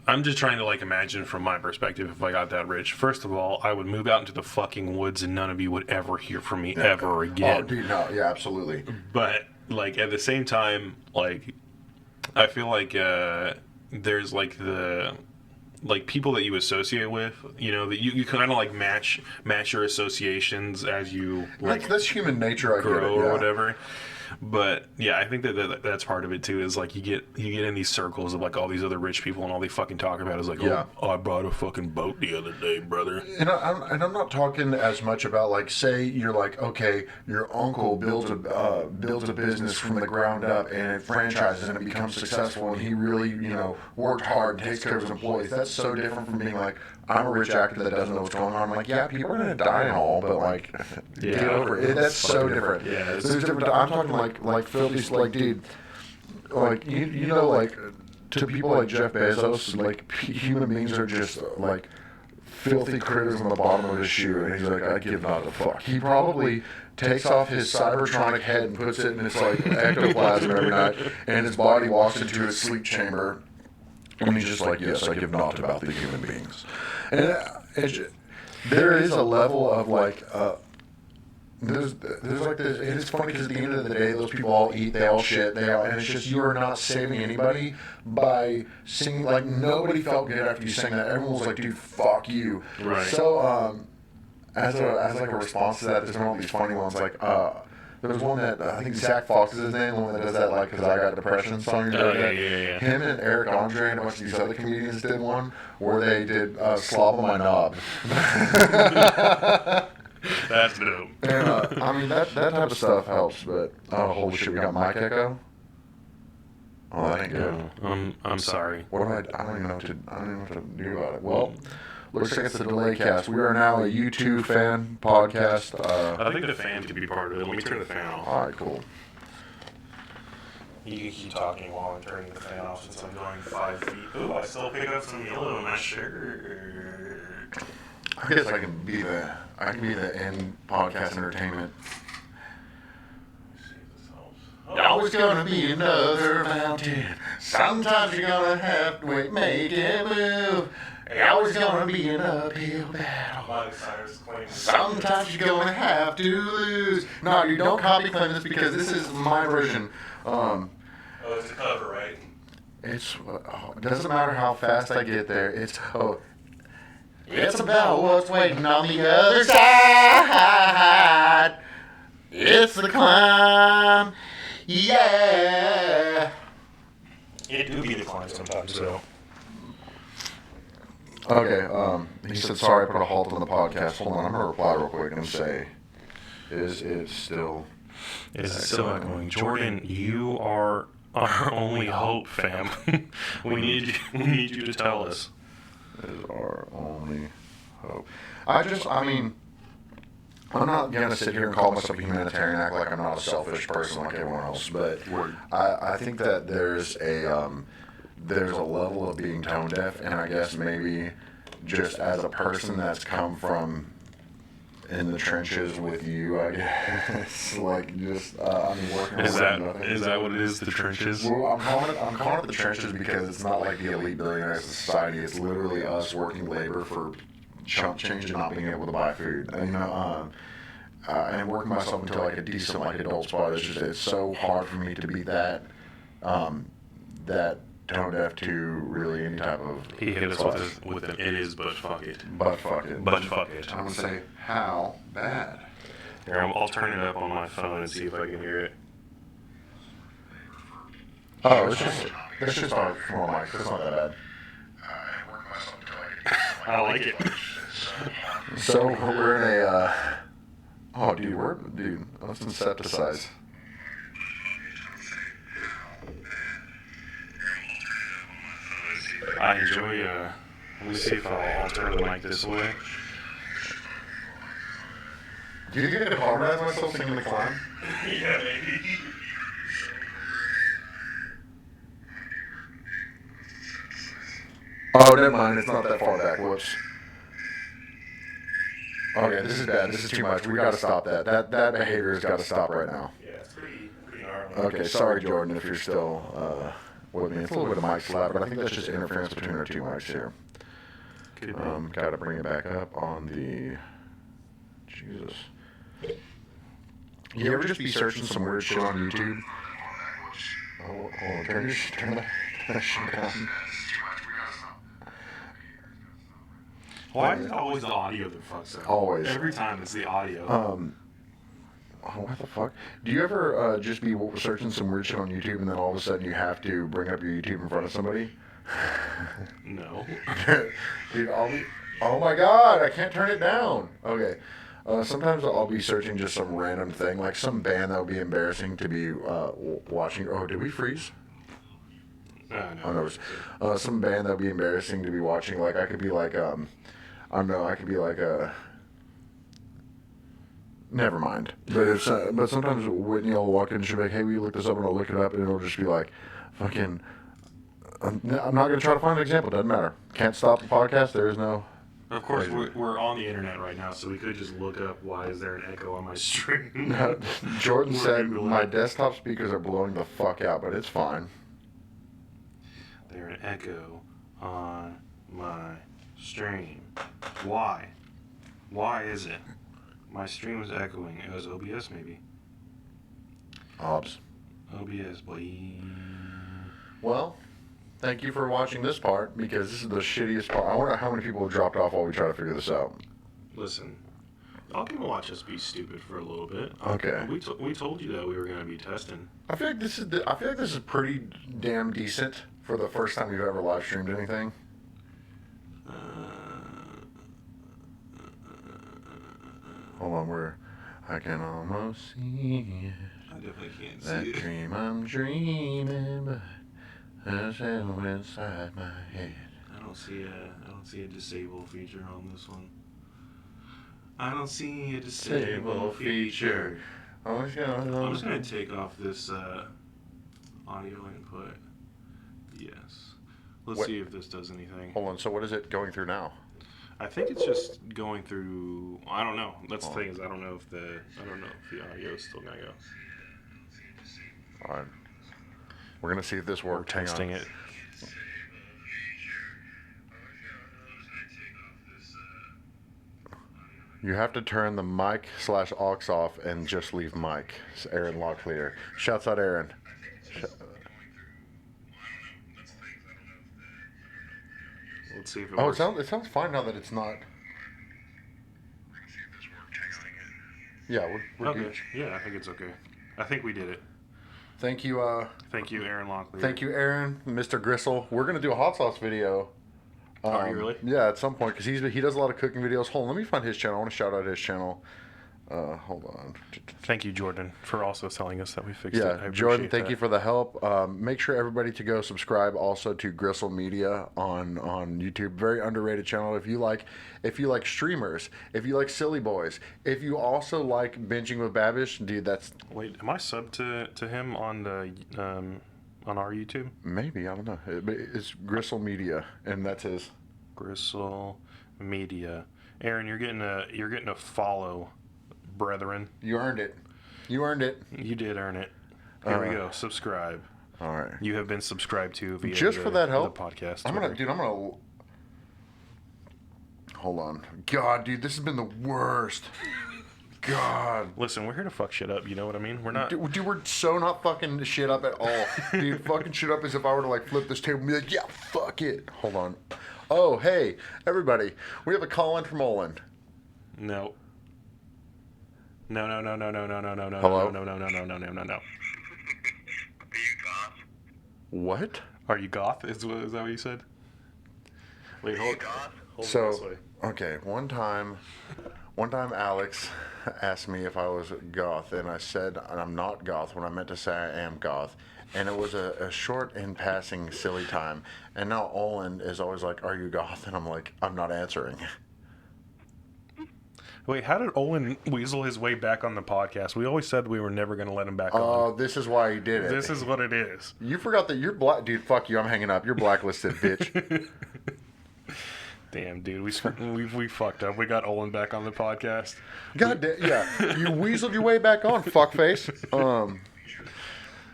I'm just trying to like imagine from my perspective if I got that rich. First of all, I would move out into the fucking woods and none of you would ever hear from me ever again. Oh, dude, no, yeah, absolutely. But like at the same time, like I feel like there's like the people that you associate with, that you kind of like match your associations as you like That's human nature. I grow get it, yeah. or whatever. But yeah, I think that's part of it too. Is like you get in these circles of like all these other rich people, and all they fucking talk about is like, Yeah. oh, I bought a fucking boat the other day, brother. And I'm not talking as much about, like, say you're like, okay, your uncle builds a business from the ground up and it franchises and it becomes successful and he really worked hard, takes care of his employees. That's so different from being like, I'm a rich actor that doesn't know what's going on. I'm like, yeah, people are gonna die and all, but like, get over it. That's so different. Yeah, it's There's different. I'm talking like filthy, like, dude, like like to people like Jeff Bezos, like human beings are just like filthy critters on the bottom of his shoe, and he's like, I give not a fuck. He probably takes off his cybertronic head and puts it in its like ectoplasm every night, and his body walks into his sleep chamber, and he's just like, yes, I give not about the human beings. And there is a level of like. There's like this, and it's funny because at the end of the day, those people all eat, they all shit, and it's just, you are not saving anybody by singing. Like, nobody felt good after you sang that. Everyone was like, dude, fuck you. Right. So, as like a response to that, there's been all these funny ones, like, there was one that, I think Zach Fox is his name, the one that does that, like, 'Cause I Got Depression song. Yeah. Him and Eric Andre and a bunch of these other comedians did one where they did Slob on My Knob. That's dope. And, I mean, that type of stuff helps, but, oh, holy shit, we got mic echo? Oh, that ain't good. I'm sorry. What do I don't even know what to do about it. Well, looks like it's a delay cast. We are now a YouTube fan podcast. I think the fan could be part of it. Let me turn the fan off. All right, cool. You can keep talking while I'm turning the fan off since I'm going 5 feet. Ooh, I still pick up some yellow in my shirt. I guess I can be the end podcast entertainment. Always gonna be another mountain. Sometimes you're gonna have to make it move. Always gonna be an uphill battle. Sometimes you're gonna have to lose. No, you don't copy claim this because this is my version. Oh, it's a cover, right? It doesn't matter how fast I get there. It's about what's waiting on the other side. It's the climb. Yeah. It do be declined sometimes, so. Okay, he said, sorry, I put a halt on the podcast. Hold on, I'm going to reply real quick and say, is it still... Is it still echoing? Jordan, you are our only hope, fam. We need you to tell us. Is our only hope. I mean, I'm not going to sit here and call myself a humanitarian, act like I'm not a selfish person like everyone else, but I think that there's a level of being tone deaf, and I guess maybe just as a person that's come from in the trenches with you, I guess, like just I mean, working Is with nothing. that what it is? The trenches? Well, I'm calling it the trenches because it's not like the elite billionaires of society. It's literally us working labor for chump change and not being able to buy food. And, and working myself into like a decent like adult spot. It's so hard for me to be that tone deaf to really any type of. He hit us with an it is, but fuck it. But fuck it. But fuck it. I'm gonna say how bad. Here, I'll turn it up on my phone and see if I can hear it. Oh, it's just our normal mic. It's not that bad. I like it. So we're in a. Oh, dude, let's insecticize. I enjoy. Let me see if I'll turn the mic this way. Do you think I harmonize myself singing the climb? Yeah, maybe. Oh, never mind. It's not that far back. Whoops. Okay, this is bad. This is too much. We got to stop that. That behavior has got to stop right now. Yeah, it's pretty gnarly. Okay, sorry, Jordan, if you're still with me. It's a little bit of mic slap, but I think that's just interference between our two mics here. Got to bring it back up on the. Jesus. You ever just be searching some weird shit on YouTube? Oh, hold on. Turn that shit down. Why is it always the audio that fucks up? Always. Every time it's the audio. Oh, what the fuck? Do you ever just be searching some weird shit on YouTube and then all of a sudden you have to bring up your YouTube in front of somebody? No. Dude, oh my god, I can't turn it down. Okay. Sometimes I'll be searching just some random thing, like some band that would be embarrassing to be watching. Oh, did we freeze? No. Oh, no. Some band that would be embarrassing to be watching. Like, I could be like, I don't know, I could be like never mind. But but sometimes Whitney will walk in and she'll be like, hey, will you look this up? And I'll look it up and it'll just be like, fucking, I'm not going to try to find an example. Doesn't matter. Can't stop the podcast. There is no. Of course, we're on the internet right now, so we could just look up why is there an echo on my stream. Jordan said my desktop speakers are blowing the fuck out, but it's fine. There's an echo on my stream. Why? Why is it? My stream was echoing. It was OBS maybe. OBS, boy. Well, thank you for watching this part, because this is the shittiest part. I wonder how many people have dropped off while we try to figure this out. Listen, y'all can watch us be stupid for a little bit. Okay. We told you that we were going to be testing. I feel like this is pretty damn decent for the first time we've ever live streamed anything. Hold on, I can almost see it. I definitely can't That see it. dream I'm dreaming, but there's hell inside my head. I don't see a disable feature on this one. I don't see a disable feature. I'm just gonna take off this audio input. Yes. Let's see if this does anything. Hold on. So what is it going through now? I think it's just going through. I don't know. That's the thing is I don't know if the audio is still gonna go. All right. We're gonna see if this works. We're testing it. You have to turn the mic/aux off and just leave mic. It's Aaron Locklear. Shouts out Aaron. Let's see if it works. It sounds fine now that it's not. Yeah, we're okay. good. Yeah, I think it's okay. I think we did it. Thank you, Thank you, Aaron Locklear. thank you, Aaron, Mr. Gristle. We're gonna do a hot sauce video. Are you really? Yeah, at some point, because he does a lot of cooking videos. Hold on, let me find his channel. I want to shout out his channel. Hold on. Thank you, Jordan, for also telling us that we fixed it. Yeah, Jordan, thank you for the help. Make sure everybody to go subscribe also to Gristle Media on YouTube. Very underrated channel. If you like streamers, if you like silly boys, if you also like binging with Babish, dude, that's Wait, am I subbed to him on the on our YouTube? maybe, I don't know. It's Gristle Media, and that's his. Gristle Media. Aaron, you're getting a follow, brethren. You earned it. You earned it. You did earn it. Here we go. Subscribe. All right. You have been subscribed to via Just for that help, the podcast. I'm gonna hold on. God, dude, this has been the worst. God. Listen, we're here to fuck shit up. You know what I mean? We're not. Dude, we're so not fucking shit up at all. Dude, fucking shit up as if I were to like flip this table and be like, yeah, fuck it. Hold on. Oh, hey, everybody. We have a call in from Olin. No. No. Hello? No. Are you goth? What? Are you goth? Is that what you said? Wait, hold Goth? it this So, way. okay, one time Alex asked me if I was goth, and I said I'm not goth when I meant to say I am goth. And it was a short in passing silly time. And now Olin is always like, are you goth? And I'm like, I'm not answering. Wait, how did Olin weasel his way back on the podcast? We always said we were never going to let him back on. Oh, this is why he did it. This is what it is. You forgot that you're black. Dude, fuck you. I'm hanging up. You're blacklisted, bitch. Damn, dude, we fucked up. We got Olin back on the podcast. God damn. Yeah. You weaseled your way back on, fuckface.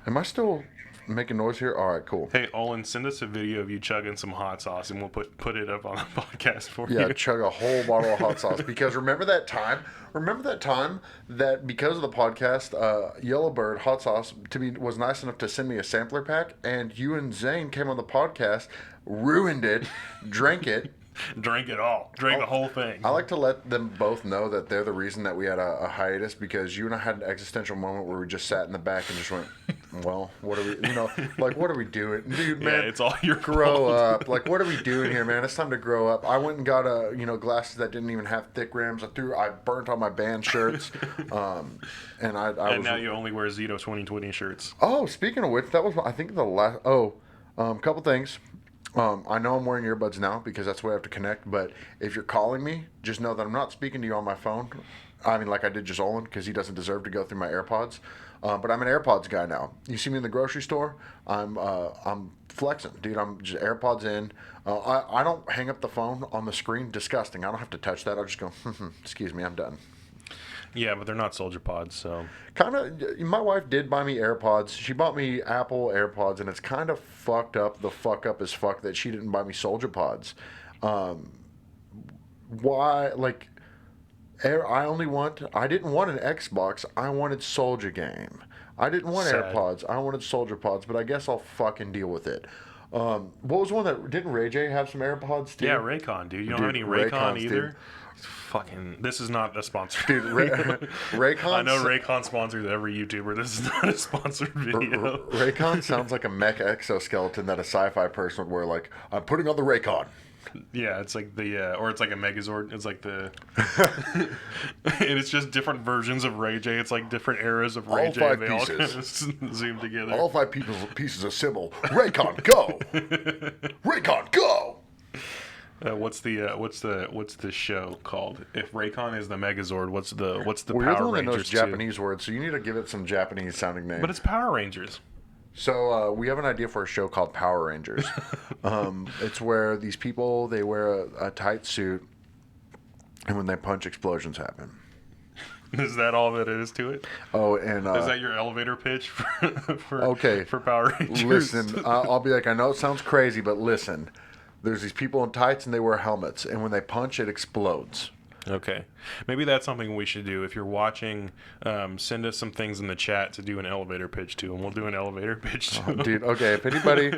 Am I still making noise here? All right, cool. Hey, Olin, send us a video of you chugging some hot sauce, and we'll put it up on the podcast for Yeah, you. chug a whole bottle of hot sauce. Because remember that time that because of the podcast, Yellowbird Hot Sauce was nice enough to send me a sampler pack, and you and Zane came on the podcast, ruined it, drank it. Drank it all. Drank the whole thing. I like to let them both know that they're the reason that we had a hiatus, because you and I had an existential moment where we just sat in the back and just went, well, what are we, what are we doing? Dude, man, Yeah, it's all your grow fault. up. Like, what are we doing here, man? It's time to grow up. I went and got glasses that didn't even have thick rims. I burnt all my band shirts. And I And was, now you only wear Zito 2020 shirts. oh, speaking of which, that was, I think the last, couple things. I know I'm wearing earbuds now because that's the way I have to connect, but if you're calling me, just know that I'm not speaking to you on my phone. I mean, like I did just Olin, because he doesn't deserve to go through my AirPods. But I'm an AirPods guy now. You see me in the grocery store, I'm flexing. Dude, I'm just AirPods in. I don't hang up the phone on the screen. Disgusting. I don't have to touch that. I'll just go, excuse me, I'm done. Yeah, but they're not Soldier Pods, so. Kind of, my wife did buy me AirPods. She bought me Apple AirPods, and it's kind of fucked up. The fuck up as fuck that she didn't buy me Soldier Pods. Why? Like, I didn't want an Xbox. I wanted Soldier Game. I didn't want Sad. AirPods. I wanted Soldier Pods, but I guess I'll fucking deal with it. What was one that didn't Ray J have some AirPods too? Yeah, Raycon, dude. You don't have Dude, any Raycon Raycons, either? dude. Fucking, this is not a sponsor. Dude, Raycon. I know Raycon sponsors every YouTuber. This is not a sponsored video. Raycon sounds like a mech exoskeleton that a sci-fi person would wear. Like, I'm putting on the Raycon. Yeah, it's like or it's like a Megazord. It's like the, and it's just different versions of Ray J. It's like different eras of Ray All J. five They all pieces. kind of zoom together. All five pieces of symbol. Raycon, go! Raycon, go! What's the show called? If Raycon is the Megazord, what's the Well, you're the Power one that knows Rangers too? Japanese words, so you need to give it some Japanese sounding name. But it's Power Rangers. So we have an idea for a show called Power Rangers. It's where these people, they wear a tight suit, and when they punch, explosions happen. Is that all that is to it? Oh, and Is that your elevator pitch for Okay. for Power Rangers? listen, I'll be like, I know it sounds crazy, but listen. There's these people in tights, and they wear helmets, and when they punch, it explodes. Okay. Maybe that's something we should do. If you're watching, send us some things in the chat to do an elevator pitch to, and we'll do an elevator pitch to. Dude, okay. If anybody,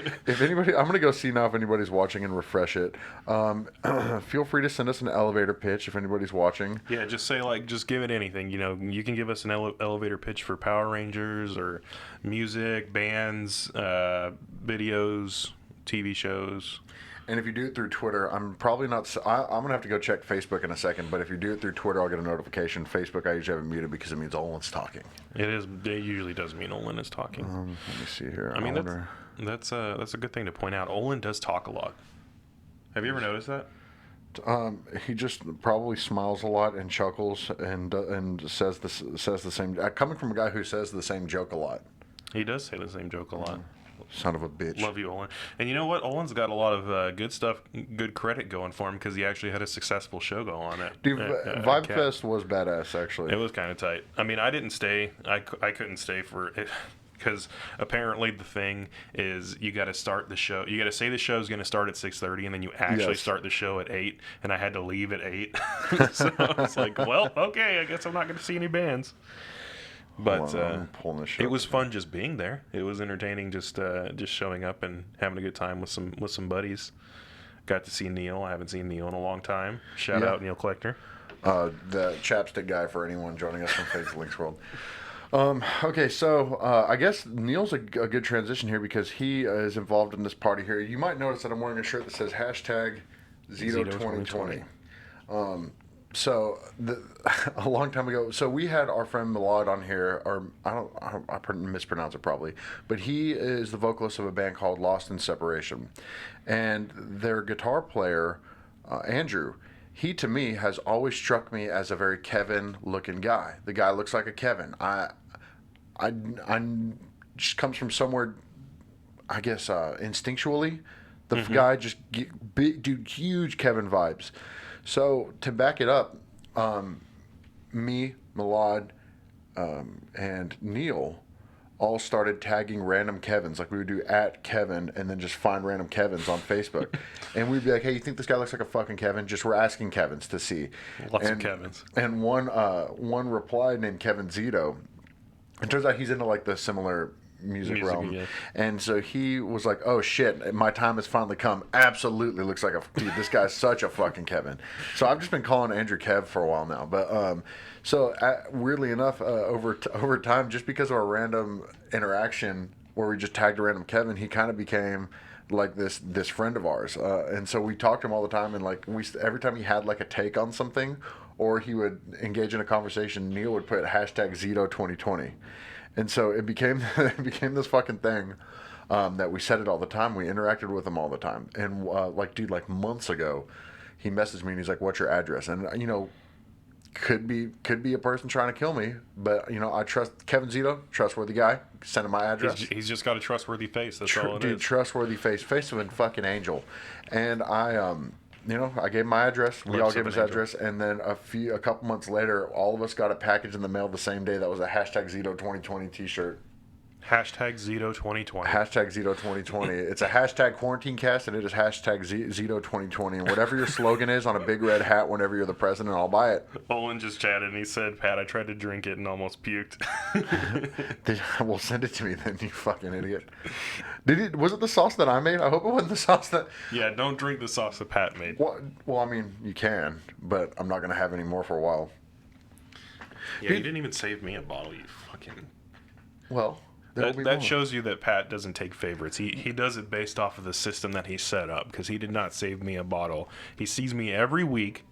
I'm gonna go see now if anybody's watching and refresh it. Feel free to send us an elevator pitch if anybody's watching. Yeah, just say just give it anything. You know, you can give us an elevator pitch for Power Rangers or music, bands, videos, TV shows. And if you do it through Twitter, I'm probably not. I'm gonna have to go check Facebook in a second. But if you do it through Twitter, I'll get a notification. Facebook, I usually have it muted because it means Olin's talking. It usually does mean Olin is talking. Let me see here. I mean, that's a good thing to point out. Olin does talk a lot. Have you ever noticed that? He just probably smiles a lot and chuckles and says the same. Coming from a guy who says the same joke a lot. He does say the same joke a lot. Son of a bitch. Love you, Olin. And you know what? Olin's got a lot of good stuff, good credit going for him because he actually had a successful show go on it. Dude, Vibe Fest was badass, actually. It was kind of tight. I mean, I didn't stay. I couldn't stay for it because apparently the thing is you got to start the show. You got to say the show is going to start at 6:30, and then you actually start the show at 8. And I had to leave at 8, so I was like, well, okay, I guess I'm not going to see any bands. But it was fun just being there. It was entertaining just showing up and having a good time with some buddies. Got to see Neil. I haven't seen Neil in a long time. Shout out Neil Collector. The chapstick guy for anyone joining us from Facebook Links World. Okay, so I guess Neil's a good transition here because he is involved in this party here. You might notice that I'm wearing a shirt that says hashtag Zito2020. So a long time ago, so we had our friend Milad on here, or I mispronounce it probably, but he is the vocalist of a band called Lost in Separation, and their guitar player, Andrew, he to me has always struck me as a very Kevin looking guy. The guy looks like a Kevin. I just comes from somewhere, I guess, instinctually. The guy just big, dude, huge Kevin vibes. So to back it up, me, Milad, and Neil all started tagging random Kevins. Like we would do @Kevin and then just find random Kevins on Facebook. And we'd be like, hey, you think this guy looks like a fucking Kevin? Just we're asking Kevins to see. Lots of Kevins. And one reply named Kevin Zito. It turns out he's into like the similar music realm. Yeah. And so he was like, oh shit, my time has finally come. Absolutely looks like dude, this guy's such a fucking Kevin. So I've just been calling Andrew Kev for a while now. But weirdly enough, over time, just because of a random interaction where we just tagged a random Kevin, he kind of became like this friend of ours. And so we talked to him all the time, and like every time he had like a take on something or he would engage in a conversation, Neil would put hashtag Zito2020. And so it became this fucking thing that we said it all the time. We interacted with him all the time. And like months ago, he messaged me and he's like, "What's your address?" And could be a person trying to kill me, but I trust Kevin Zito, trustworthy guy. Send him my address. He's just got a trustworthy face. That's all it is. Trustworthy face of a fucking angel. And I I gave him my address. We all gave his address, and then a couple months later, all of us got a package in the mail the same day. That was a hashtag Zito2020 T-shirt. Hashtag Zito2020. Hashtag Zito2020. It's a hashtag quarantine cast, and it is hashtag Zito2020. And whatever your slogan is on a big red hat whenever you're the president, I'll buy it. Olin just chatted, and he said, Pat, I tried to drink it and almost puked. Well, send it to me then, you fucking idiot. Was it the sauce that I made? I hope it wasn't the sauce that... Yeah, don't drink the sauce that Pat made. Well, I mean, you can, but I'm not going to have any more for a while. Yeah, you didn't even save me a bottle, you fucking... Well... That shows you that Pat doesn't take favorites. He does it based off of the system that he set up, because he did not save me a bottle. He sees me every week.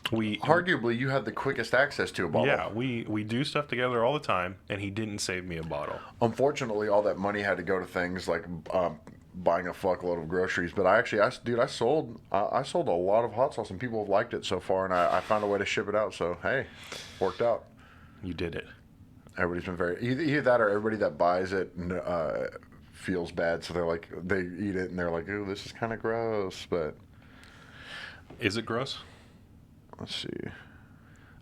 Arguably, you have the quickest access to a bottle. Yeah, we do stuff together all the time, and he didn't save me a bottle. Unfortunately, all that money had to go to things like buying a fuckload of groceries. But I sold a lot of hot sauce, and people have liked it so far, and I found a way to ship it out. So hey, worked out. You did it. Everybody's been very either that or everybody that buys it feels bad, so they eat it and they're like, "Ooh, this is kind of gross." But is it gross? Let's see.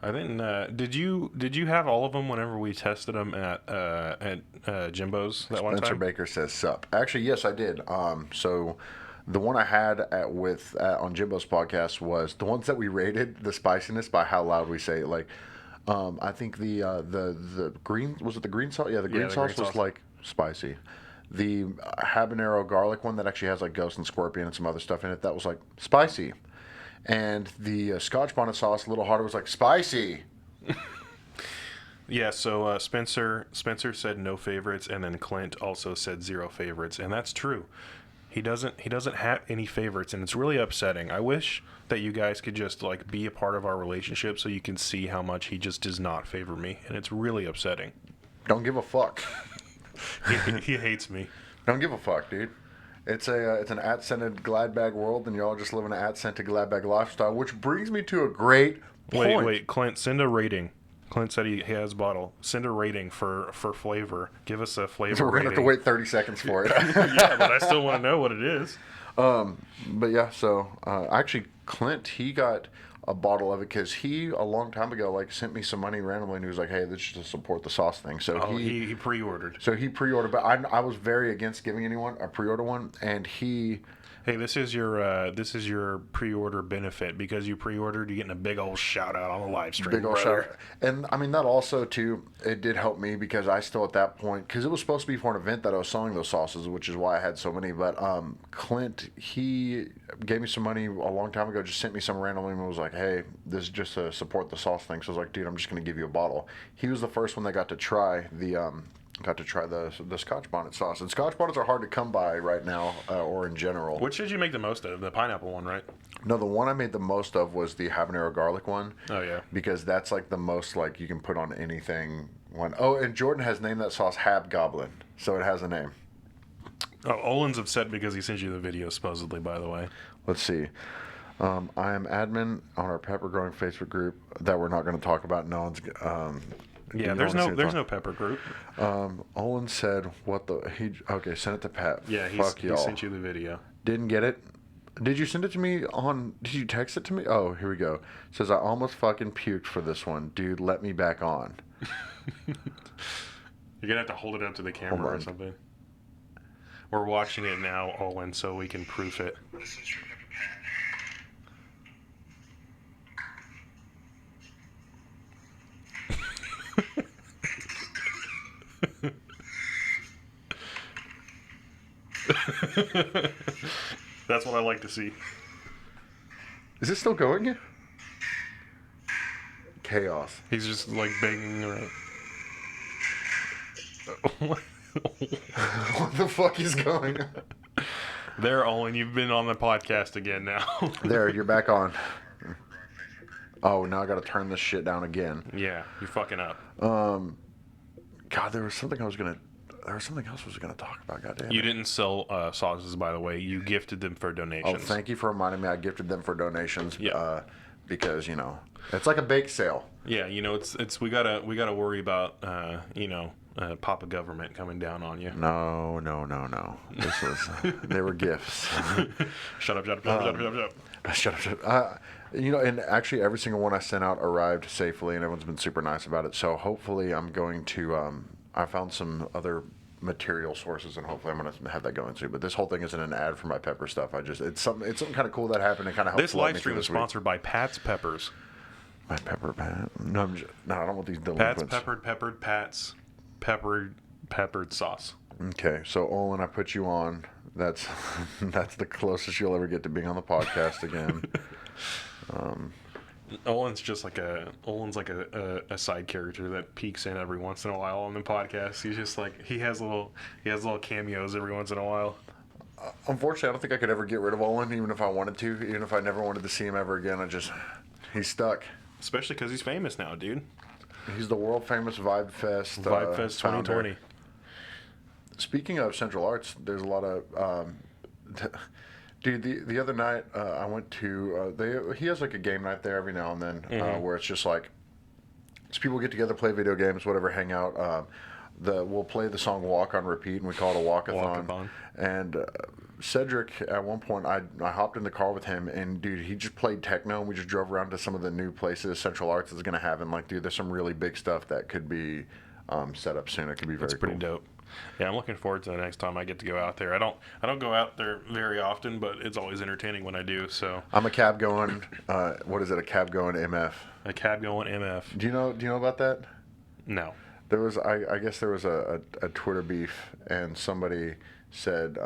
I think. Did you have all of them whenever we tested them at Jimbo's that one time? Spencer Baker says sup. Actually, yes, I did. So The one I had on Jimbo's podcast was the ones that we rated the spiciness by how loud we say it. Like, I think the green, was it the green sauce? Yeah, the green the sauce green was sauce. like spicy. The habanero garlic one that actually has like ghost and scorpion and some other stuff in it, that was like spicy. And the Scotch bonnet sauce, a little harder, was like spicy. Yeah, so Spencer said no favorites, and then Clint also said 0 favorites, and that's true. He doesn't have any favorites, and it's really upsetting. I wish that you guys could just like be a part of our relationship so you can see how much he just does not favor me, and it's really upsetting. Don't give a fuck. He hates me. Don't give a fuck, dude. It's an at-scented Gladbag world, and y'all just live in an at-scented Gladbag lifestyle, which brings me to a great point. Wait, Clint, send a rating. Clint said he has a bottle. Send a rating for flavor. Give us a flavor So we're going to have to rating. wait 30 seconds for it. Yeah, but I still want to know what it is. But yeah, so actually, Clint, he got a bottle of it because he, a long time ago, like sent me some money randomly, and he was like, hey, this is to support the sauce thing. So Oh, he pre-ordered. So he pre-ordered, but I was very against giving anyone a pre-order one, and he... Hey, this is your pre-order benefit because you pre-ordered. You're getting a big old shout out on the live stream. Big old brother. shout. And I mean, that also, too, it did help me because I still at that point, because it was supposed to be for an event that I was selling those sauces, which is why I had so many. But Clint, he gave me some money a long time ago, just sent me some randomly and was like, hey, this is just to support the sauce thing. So I was like, dude, I'm just going to give you a bottle. He was the first one that got to try the Scotch bonnet sauce. And Scotch bonnets are hard to come by right now, or in general. Which did you make the most of? The pineapple one, right? No, the one I made the most of was the habanero garlic one. Oh, yeah. Because that's like the most like you can put on anything. Oh, and Jordan has named that sauce Habgoblin, so it has a name. Oh, Olin's upset because he sent you the video, supposedly, by the way. Let's see. I am admin on our pepper growing Facebook group that we're not going to talk about. No one's. Yeah, there's no pepper group. Olin said, "What the okay? Send it to Pat. Yeah, Fuck he y'all. sent you the video. Didn't get it. Did you send it to me on? Did you text it to me? Oh, here we go. It says I almost fucking puked for this one, dude. Let me back on. You're gonna have to hold it up to the camera Hold or on. something. We're watching it now, Olin, so we can proof it. This is your pepper pat. That's what I like to see. Is it still going? Chaos. He's just like banging around. What the fuck is going on? There, Olin, you've been on the podcast again now. There, you're back on. Oh, now I got to turn this shit down again. Yeah, you're fucking up. God, there was something else I was gonna talk about. Goddamn. You didn't sell sauces, by the way. You gifted them for Oh, donations. thank you for reminding me. I gifted them for donations. Yeah. Because it's like a bake sale. Yeah, it's we gotta worry about Papa Government coming down on you. No. This was they were gifts. Shut up. Shut up. And actually every single one I sent out arrived safely, and everyone's been super nice about it. So hopefully I'm going to. I found some other material sources, and hopefully I'm going to have that going soon. But this whole thing isn't an ad for my pepper stuff. It's something kind of cool that happened and kind of helped. This float live me stream through is this week. sponsored by Pat's Peppers. My pepper pat. No, I don't want these Pat's delinquents. peppered Pat's peppered sauce. Okay, so Olin, I put you on. That's the closest you'll ever get to being on the podcast again. Olin's like a side character that peeks in every once in a while on the podcast. He's just like he has little cameos every once in a while. Unfortunately, I don't think I could ever get rid of Olin, even if I wanted to. Even if I never wanted to see him ever again, he's stuck. Especially because he's famous now, dude. He's the world famous Vibe Fest. Vibe Fest founder. 2020. Speaking of Central Arts, there's a lot of. Dude, the other night I went to. He has like a game night there every now and then, where it's just like, people get together, play video games, whatever, hang out. We'll play the song "Walk" on repeat, and we call it a walkathon. Walkathon. And Cedric, at one point, I hopped in the car with him, and dude, he just played techno, and we just drove around to some of the new places Central Arts is going to have, and like, dude, there's some really big stuff that could be set up soon. It could be very That's pretty cool. dope. Yeah, I'm looking forward to the next time I get to go out there. I don't go out there very often, but it's always entertaining when I do. So I'm a cab going. What is it? A cab going MF. a cab going MF. Do you know about that? No. There was, I guess there was a Twitter beef, and somebody said,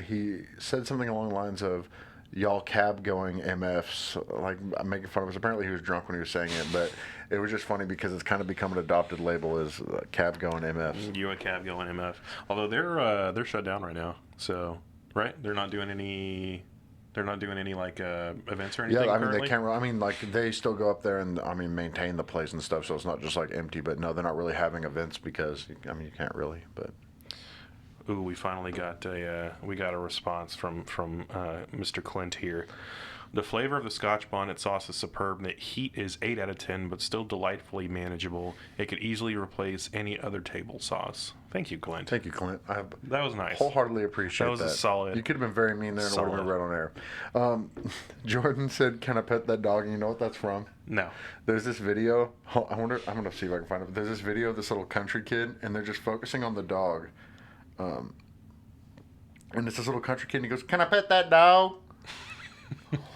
he said something along the lines of, y'all cab going MFs, like making fun of us. Apparently he was drunk when he was saying it, but it was just funny because it's kind of become an adopted label as cab going MFs. You a cab going MF. Although they're shut down right now. So right, they're not doing any like events or anything. Yeah, I mean currently? they can't. I mean, like they still go up there and maintain the place and stuff. So it's not just like empty. But no, they're not really having events because you can't really. But Ooh, we finally got a response from Mr. Clint here. The flavor of the Scotch bonnet sauce is superb. The heat is 8 out of 10, but still delightfully manageable. It could easily replace any other table sauce. Thank you, Clint. thank you, Clint. I That was nice. wholeheartedly appreciate that. That was a solid- You could have been very mean there and it would have been solid. right on air. Jordan said, "Can I pet that dog?" And you know what that's from? No. There's this video. I wonder. I'm gonna see if I can find it. There's this video of this little country kid, and they're just focusing on the dog. And it's this little country kid, and he goes, "Can I pet that dog?"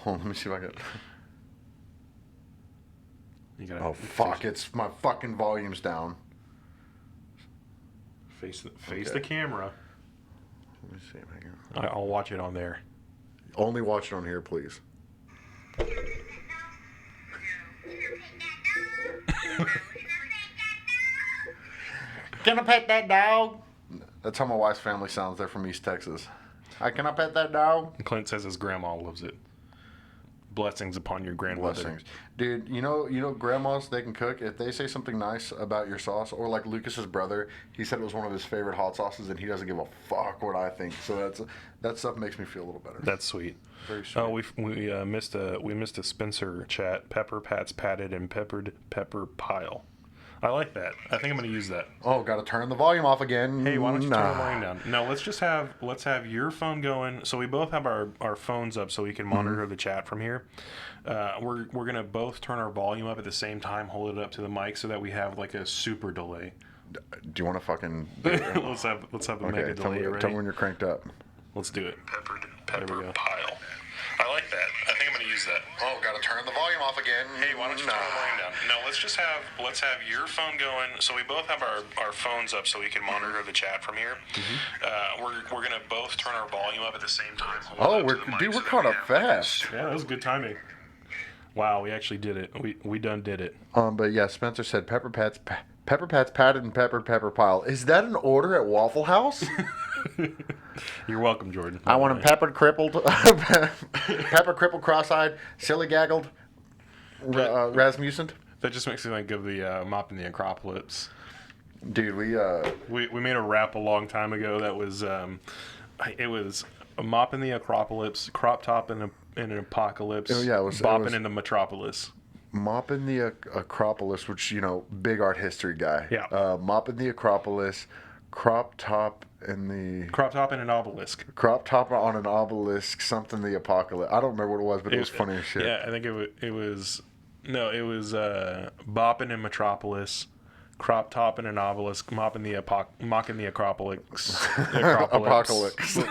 Hold on, let me see if I can. You gotta Oh fuck! It's my fucking volume's down. Face Okay. the camera. Let me see if I can. I'll watch it on there. Only watch it on here, please. Can I pet that dog? That's how my wife's family sounds. They're from East Texas. Hi, can I pet that dog? And Clint says his grandma loves it. Blessings upon your grandmother. Blessings. Dude, you know grandmas, they can cook. If they say something nice about your sauce, or like Lucas's brother, he said it was one of his favorite hot sauces and he doesn't give a fuck what I think. So that stuff makes me feel a little better. That's sweet. Very sweet. Oh, we missed a Spencer chat. Pepper Pat's patted and peppered pepper pile. I like that. I think I'm gonna use that. Oh, gotta turn the volume off again. Hey, why don't you turn the Nah. volume down? No, let's have your phone going. So we both have our phones up, so we can monitor the chat from here. We're gonna both turn our volume up at the same time, hold it up to the mic, so that we have like a super delay. Do you want to fucking? let's have a mega Okay, tell delay. me, Ready? tell me when you're cranked up. Let's do it. Peppered There we pepper go. pile. I like that. I think I'm gonna use that. Oh, gotta turn the volume off again. Hey, why don't you turn the volume down? No, let's have your phone going. So we both have our phones up, so we can monitor the chat from here. We're gonna both turn our volume up at the same time. hold Oh, it up to the mic we're so that caught we up have, like, a fast. Yeah, that was good timing. Wow, we actually did it. We done did it. But yeah, Spencer said Pepper Pat's patted and pepper pile. Is that an order at Waffle House? You're welcome, Jordan. I want them peppered, crippled, pepper crippled, cross-eyed, silly gaggled, Rasmussen. That just makes me think of the Mop in the Acropolis. Dude, We made a rap a long time ago that was it was a Mop in the Acropolis, crop top in an apocalypse. Oh, yeah, it was- bopping in the metropolis. mopping the Acropolis, which big art history guy. Yeah. Mopping the Acropolis, crop top in the Crop top in an obelisk. crop top on an obelisk, something the apocalypse. I don't remember what it was, but it was funny as shit. Yeah, I think it was bopping in metropolis, crop top in an obelisk, mocking the Acropolis. Apocalypse. We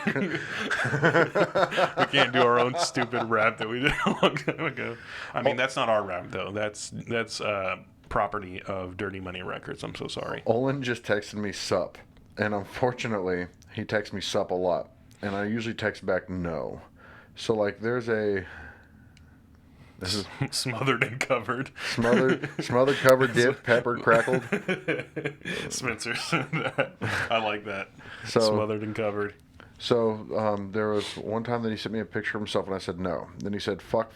can't do our own stupid rap that we did a long time ago. I mean, that's not our rap though. That's property of Dirty Money Records. I'm so sorry. Olin just texted me sup, and unfortunately, he texts me sup a lot, and I usually text back no. So like, this is Smothered and covered. smothered, covered, dipped, peppered, crackled. Spencer said that. I like that. So- Smothered and covered. So there was one time that he sent me a picture of himself, and I said no. Then he said fuck,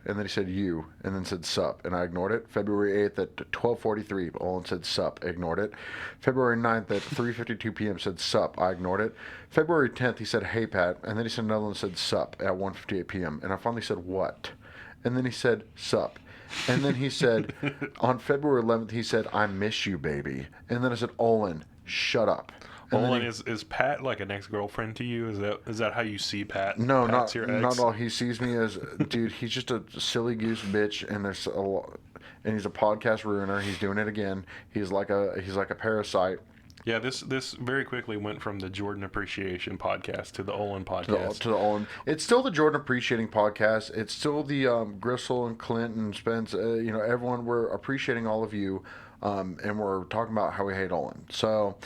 and then he said you, and then said sup, and I ignored it. February 8th at 12:43, Olin said sup, ignored it. February 9th at 3:52 p.m. said sup, I ignored it. February 10th he said hey Pat, and then he said another one said sup at 1:58 p.m. and I finally said what, and then he said sup. And then he said, on February 11th, he said, I miss you, baby. And then I said, Olin, shut up. And then Olin, he- is Pat like an ex-girlfriend to you? Is that how you see Pat? No, Pat's not your ex? at all. He sees me as, dude, he's just a silly goose bitch, and there's a lot. and he's a podcast ruiner. He's doing it again. He's like a parasite. Yeah, this very quickly went from the Jordan Appreciation podcast to the Olin To podcast. the Olin. It's still the Jordan Appreciating podcast. It's still the Gristle and Clint and Spence. Everyone. We're appreciating all of you, and we're talking about how we hate Olin. So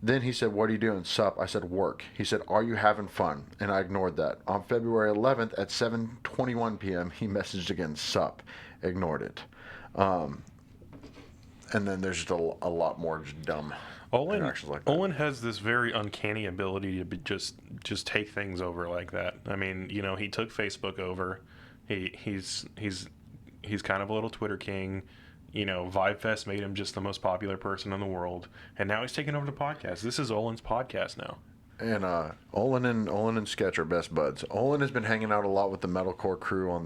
then he said, "What are you doing?" Sup. I said, "Work." He said, "Are you having fun?" And I ignored that. On February 11th at 7:21 p.m., he messaged again, "Sup." Ignored it. And then there's just a lot more just dumb interactions like that. Olin has this very uncanny ability to just take things over like that. I mean, he took Facebook over. He's kind of a little Twitter king. VibeFest made him just the most popular person in the world, and now he's taking over the podcast. This is Olin's podcast now. And Olin and Sketch are best buds. Olin has been hanging out a lot with the metalcore crew on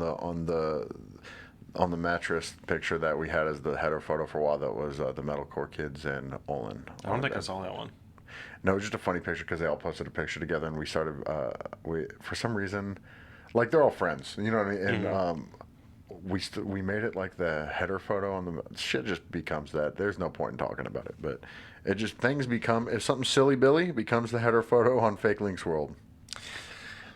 the mattress picture that we had as the header photo for a while. That was the metalcore kids and Olin. I don't think I saw that one. No, it was just a funny picture because they all posted a picture together, and we started. For some reason, like they're all friends. You know what I mean? And we made it like the header photo on the shit. Just becomes that. There's no point in talking about it, but it just things become. If something silly Billy becomes the header photo on Fake Links World.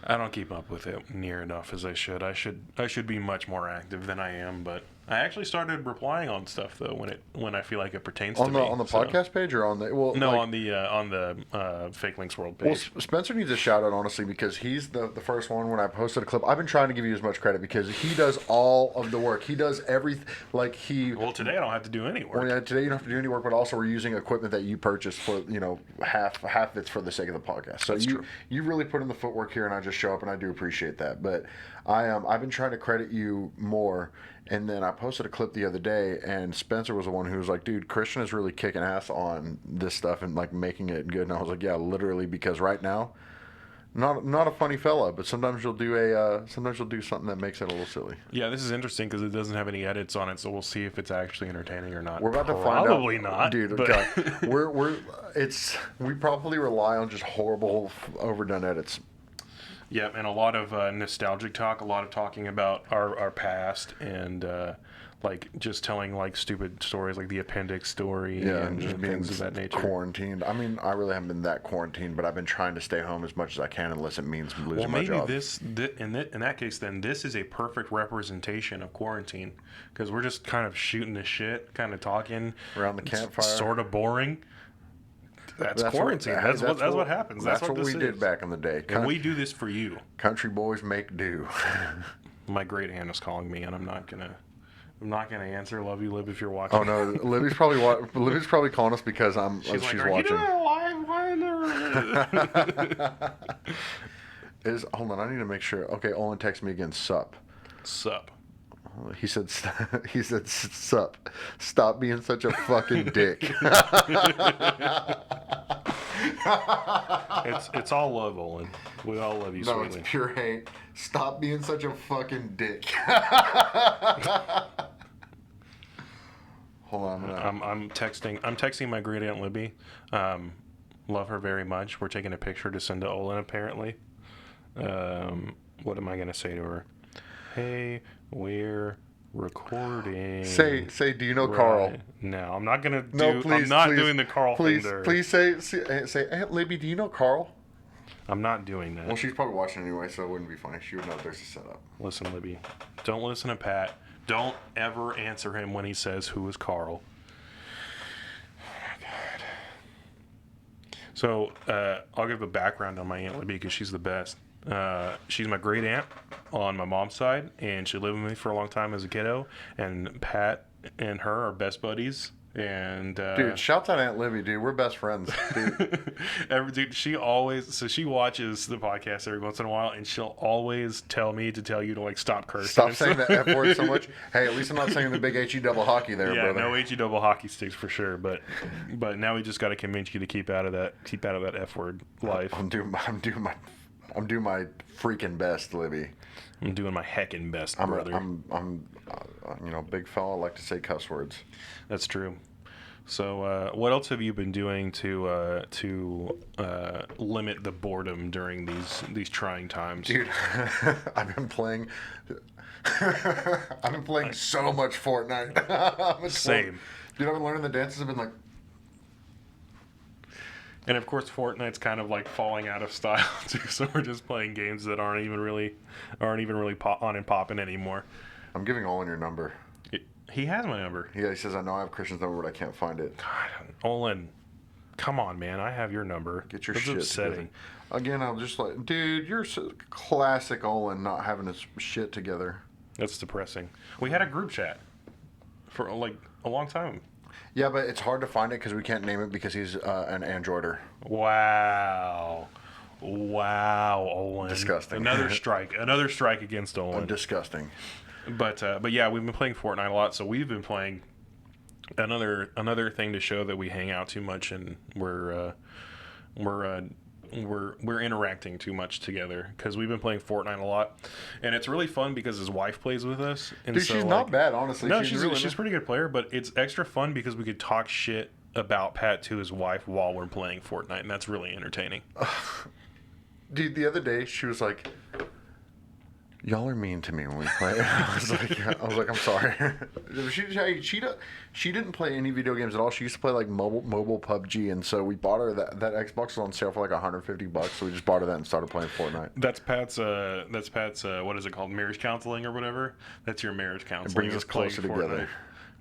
I don't keep up with it near enough as I should. I should be much more active than I am, but I actually started replying on stuff though when I feel like it pertains to me. On the podcast page or on the on the Fake Links World page. Well, Spencer needs a shout out honestly because he's the first one when I posted a clip. I've been trying to give you as much credit because he does all of the work. He does everything. Well, today I don't have to do any work. Well, yeah, today you don't have to do any work, but also we're using equipment that you purchased for half of it's for the sake of the podcast. So That's true. You really put in the footwork here, and I just show up, and I do appreciate that. But I've been trying to credit you more. And then I posted a clip the other day, and Spencer was the one who was like, "Dude, Christian is really kicking ass on this stuff and like making it good." And I was like, "Yeah, literally, because right now, not a funny fella, but sometimes you'll do something that makes it a little silly." Yeah, this is interesting because it doesn't have any edits on it, so we'll see if it's actually entertaining or not. We're about to find out. Probably not, dude. but- Okay. We probably rely on just horrible, overdone edits. Yeah, and a lot of nostalgic talk, a lot of talking about our past, and like just telling like stupid stories, like the appendix story, Yeah, and just being things of that nature. quarantined. I mean, I really haven't been that quarantined, but I've been trying to stay home as much as I can unless it means losing my job. In that case, then this is a perfect representation of quarantine because we're just kind of shooting the shit, kind of talking Around the campfire. sort of boring. That's quarantine. That's what happens. That's what we this did is. back in the day. And we do this for you. Country boys make do. My great aunt is calling me, and I'm not gonna answer. Love you, Lib, if you're watching. Oh no, Libby's probably calling us because she's She's like, watching. Why Hold on, I need to make sure. Okay, Olin texted me again. Sup. Sup. He said sup. Stop being such a fucking dick. It's all love, Olin. We all love you No, sweetly. it's pure hate. Stop being such a fucking dick. Hold on. I'm texting my great aunt Libby. Love her very much. We're taking a picture to send to Olin apparently. What am I gonna say to her? Hey, we're recording. Say, do you know Carl? No, I'm not gonna do. No, please. I'm not please, doing the Carl please, thing to her. Please say, Aunt Libby, do you know Carl? I'm not doing that. Well, she's probably watching anyway, so it wouldn't be funny. She would know there's a setup. Listen, Libby. Don't listen to Pat. Don't ever answer him when he says, "Who is Carl?" Oh my God. So I'll give a background on my Aunt Libby because she's the best. She's my great aunt on my mom's side, and she lived with me for a long time as a kiddo. And Pat and her are best buddies. And Dude, shouts out Aunt Libby, dude. We're best friends, dude. she watches the podcast every once in a while, and she'll always tell me to tell you to like stop cursing. Stop saying the F word so much. Hey, at least I'm not saying the big HE double hockey there, Yeah, brother. no HE double hockey sticks for sure. But now we just got to convince you to keep out of that F word life. I'm doing my freaking best, Libby. I'm doing my heckin' best, brother. I'm big fella. I like to say cuss words. That's true. So, what else have you been doing to limit the boredom during these trying times? Dude, I've been playing. I've been playing so much Fortnite. Same. Dude, I've been learning the dances. I've been like, And of course, Fortnite's kind of like falling out of style too. So we're just playing games that aren't even really on and popping anymore. I'm giving Olin your number. He has my number. Yeah, he says I know I have Christian's number, but I can't find it. God, Olin, come on, man. I have your number. Get your That's shit upsetting. together. Again, I'm just like, dude, you're so classic Olin not having his shit together. That's depressing. We had a group chat for like a long time. Yeah, but it's hard to find it because we can't name it because he's an Androider. Wow, Olin. Disgusting. Another strike against Olin. Disgusting. But yeah, we've been playing Fortnite a lot, so we've been playing another thing to show that we hang out too much and we're interacting too much together because we've been playing Fortnite a lot, and it's really fun because his wife plays with us. And Dude, so, she's not bad, honestly. No, she's really a pretty good player, but it's extra fun because we could talk shit about Pat to his wife while we're playing Fortnite, and that's really entertaining. Dude, the other day she was like, "Y'all are mean to me when we play." I was like, "I'm sorry." She didn't play any video games at all. She used to play like mobile PUBG, and so we bought her that Xbox was on sale for like $150. So we just bought her that and started playing Fortnite. That's Pat's. What is it called? Marriage counseling or whatever. That's your marriage counseling. It brings us is playing closer together.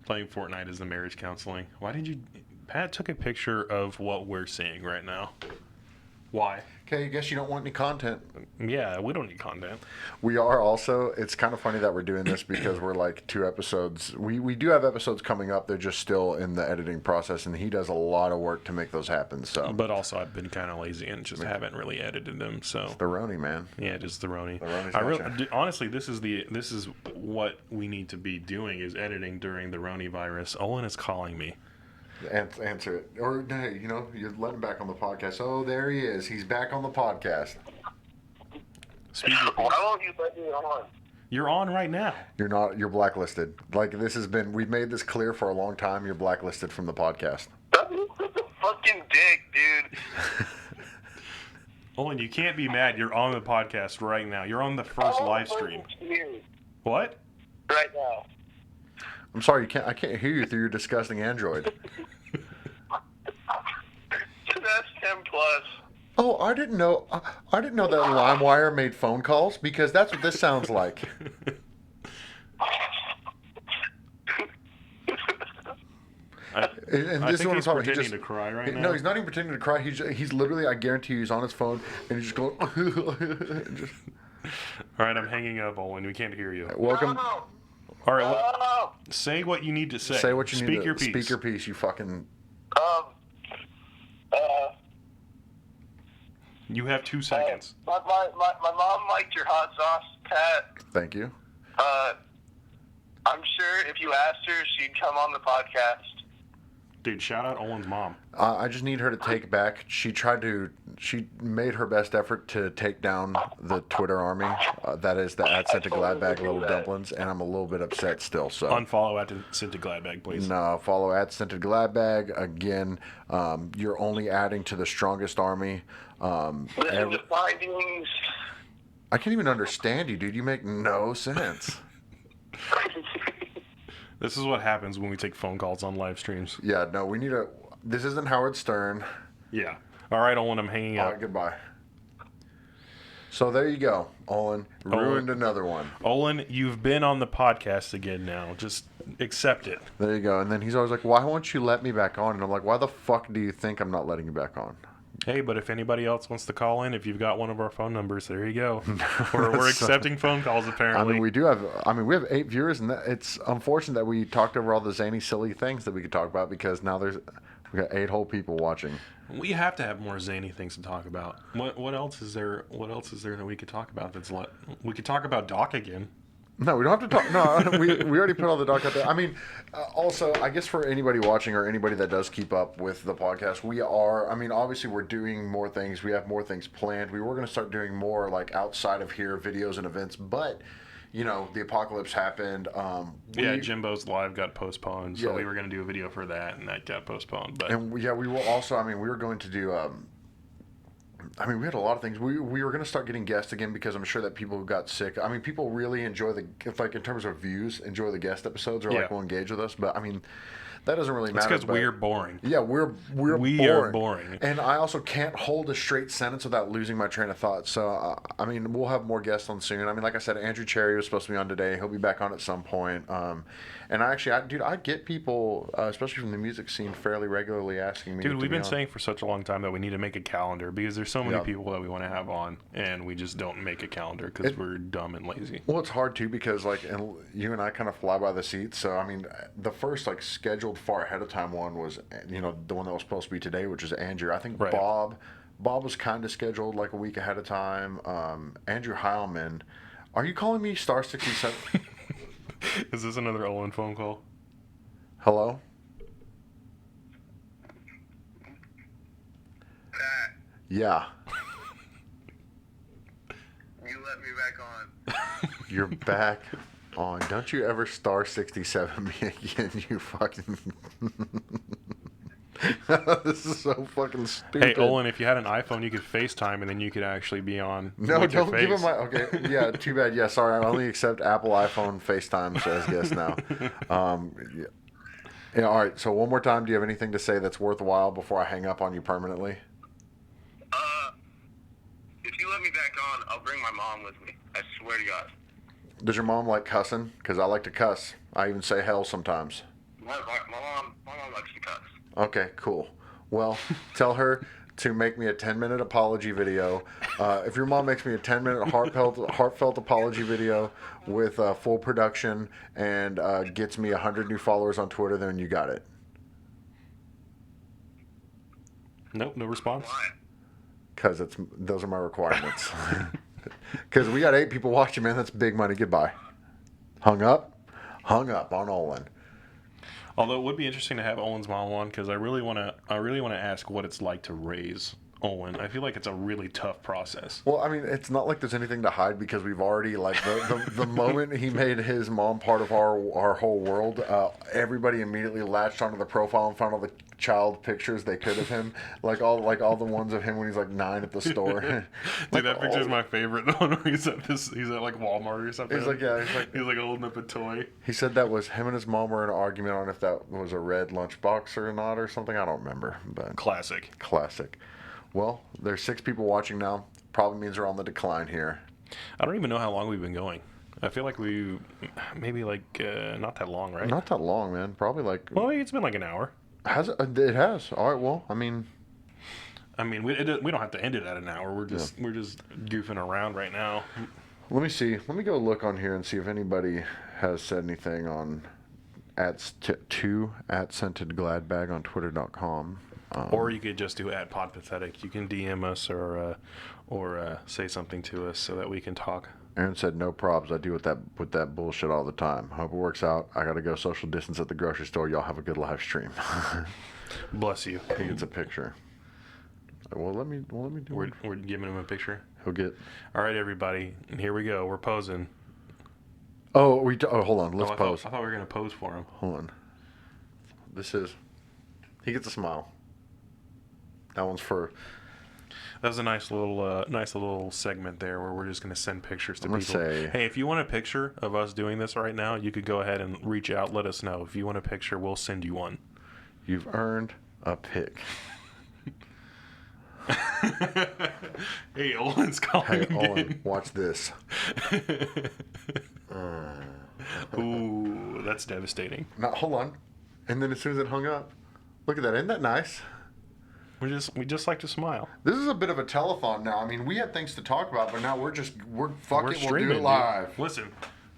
Playing Fortnite is the marriage counseling. Why did you? Pat took a picture of what we're seeing right now. Why? Okay, I guess you don't want any content. Yeah, we don't need content. We are also, it's kind of funny that we're doing this because we're like 2 episodes. We do have episodes coming up. They're just still in the editing process, and he does a lot of work to make those happen. So, But also, I've been kind of lazy and just haven't really edited them. So the Roni, man. yeah, it is the Roni. Roni's I gotcha. really, honestly, this is what we need to be doing is editing during the Roni virus. Owen is calling me. Answer it. Or, hey, you let him back on the podcast. Oh, there he is. He's back on the podcast. Speaking Why won't you let me on? You're on right now. You're blacklisted. Like, we've made this clear for a long time. You're blacklisted from the podcast. That's a fucking dick, dude. Owen, you can't be mad. You're on the podcast right now. You're on the first live stream. What? Right now. I'm sorry, I can't hear you through your disgusting Android. That's 10 plus. Oh, I didn't know that LimeWire made phone calls because that's what this sounds like. I And this is think what I'm he's talking about. pretending to cry right now. No, he's not even pretending to cry. He's literally, I guarantee you, he's on his phone and he's just going. Just, All right, I'm hanging up, Owen. We can't hear you. welcome. No. All right, No. say what you need to say. Say what you Speak need. your piece. Speak your piece. You fucking. You have 2 seconds. My mom liked your hot sauce, Pat. Thank you. I'm sure if you asked her, she'd come on the podcast. Dude, shout out Owen's mom. I just need her to take back. She made her best effort to take down the Twitter army. That is the @SentToGladbag Little Dumplings, and I'm a little bit upset still. So Unfollow at Scented Gladbag, please. no, follow @SentedGladbag. Again, you're only adding to the strongest army. Listen to findings. I can't even understand you, dude. You make no sense. This is what happens when we take phone calls on live streams. Yeah, no, we need this isn't Howard Stern. Yeah. All right, Owen, I'm hanging All up. right, goodbye. So there you go, Owen. Ruined another one. Olin, you've been on the podcast again now. Just accept it. There you go. And then he's always like, why won't you let me back on? And I'm like, why the fuck do you think I'm not letting you back on? Hey, but if anybody else wants to call in, if you've got one of our phone numbers, there you go. We're accepting phone calls, apparently. I mean, we have 8 viewers, and it's unfortunate that we talked over all the zany, silly things that we could talk about because now we got 8 whole people watching. We have to have more zany things to talk about. What else is there? What else is there that we could talk about? We could talk about Doc again. No, we don't have to talk. No, we already put all the doc out there. I mean, also, I guess for anybody watching or anybody that does keep up with the podcast, obviously we're doing more things. We have more things planned. We were going to start doing more like outside of here videos and events, but you know, the apocalypse happened. Yeah, Jimbo's live got postponed, so Yeah. we were going to do a video for that, and that got postponed. But And we will also. I mean, we were going to do. I mean, we had a lot of things. We were going to start getting guests again because I'm sure that people who got sick. I mean, people really enjoy like in terms of views, enjoy the guest episodes or Yeah. like will engage with us. But I mean, that doesn't really it's matter. because but- we're boring. Yeah, we We are boring. and I also can't hold a straight sentence without losing my train of thought. So I mean, we'll have more guests on soon. I mean, like I said, Andrew Cherry was supposed to be on today. He'll be back on at some point. And I get people, especially from the music scene, fairly regularly asking me. Dude, to we've be been on. saying for such a long time that we need to make a calendar because there's so many Yeah. people that we want to have on, and we just don't make a calendar because we're dumb and lazy. Well, it's hard too because like, and you and I kind of fly by the seat. So I mean, the first like scheduled far ahead of time one was, you know, the one that was supposed to be today, which is Andrew. I think Right. Bob was kind of scheduled like a week ahead of time. Andrew Heilman, are you calling me Star 67? Is this another Owen phone call? Hello. Pat, Yeah, you let me back on. you're back on. Don't you ever Star 67 me again, you fucking. This is so fucking stupid. Hey, Olin, if you had an iPhone, you could FaceTime, and then you could actually be on. No, with your don't give him face. my. Okay, yeah, too bad. Yeah, sorry. I only accept Apple iPhone FaceTime as guests now. Yeah. Yeah, all right. So one more time, do you have anything to say that's worthwhile before I hang up on you permanently? If you let me back on, I'll bring my mom with me. I swear to God. Does your mom like cussing? Because I like to cuss. I even say hell sometimes. My mom likes to cuss. Okay, cool. Well, tell her to make me a 10-minute apology video. If your mom makes me a 10-minute heartfelt apology video with full production and gets me 100 new followers on Twitter, then you got it. Nope, no response. Why? Because those are my requirements. Because we got 8 people watching, man. That's big money. Goodbye. Hung up on Olin. Although it would be interesting to have Owen's mom on because I really want to ask what it's like to raise Owen. I feel like it's a really tough process. Well, I mean, it's not like there's anything to hide because we've already like the moment he made his mom part of our whole world, everybody immediately latched onto the profile and found all the child pictures they could of him, like all the ones of him when he's like 9 at the store. Dude, that picture is my favorite. The one where he's at like Walmart or something. He's like he's like holding up a toy. he said that was him and his mom were in an argument on if that was a red lunchbox or not or something. I don't remember, but Classic. classic. Well, there's 6 people watching now. Probably means we're on the decline here. I don't even know how long we've been going. I feel like we maybe like not that long, right? Not that long, man. Probably like Well, it's been like an hour. has it has. All right. Well, I mean. We don't have to end it at an hour. We're just goofing around right now. Let me see. Let me go look on here and see if anybody has said anything on to scented gladbag on twitter.com. Or you could just do @podpathetic. You can DM us or say something to us so that we can talk. Aaron said no probs. I deal with that bullshit all the time. Hope it works out. I gotta go social distance at the grocery store. Y'all have a good live stream. Bless you. He gets a picture. Well, let me do it. We're giving him a picture. He'll get. All right, everybody. Here we go. We're posing. Oh, hold on. Let's I pose. thought we were gonna pose for him. Hold on. This is. He gets a smile. That one's for. That was a nice little segment there where we're just gonna send pictures to I'm gonna people. say- Hey, if you want a picture of us doing this right now, you could go ahead and reach out. Let us know. If you want a picture, we'll send you one. You've earned a pic. Hey, Owen's calling Hey, again. Owen, watch this. Ooh, that's devastating. Now, hold on. And then as soon as it hung up, look at that. Isn't that nice? We just like to smile. This is a bit of a telethon now. I mean, we had things to talk about, but now we're fuck We're it, we'll do streaming, it dude. live. Listen,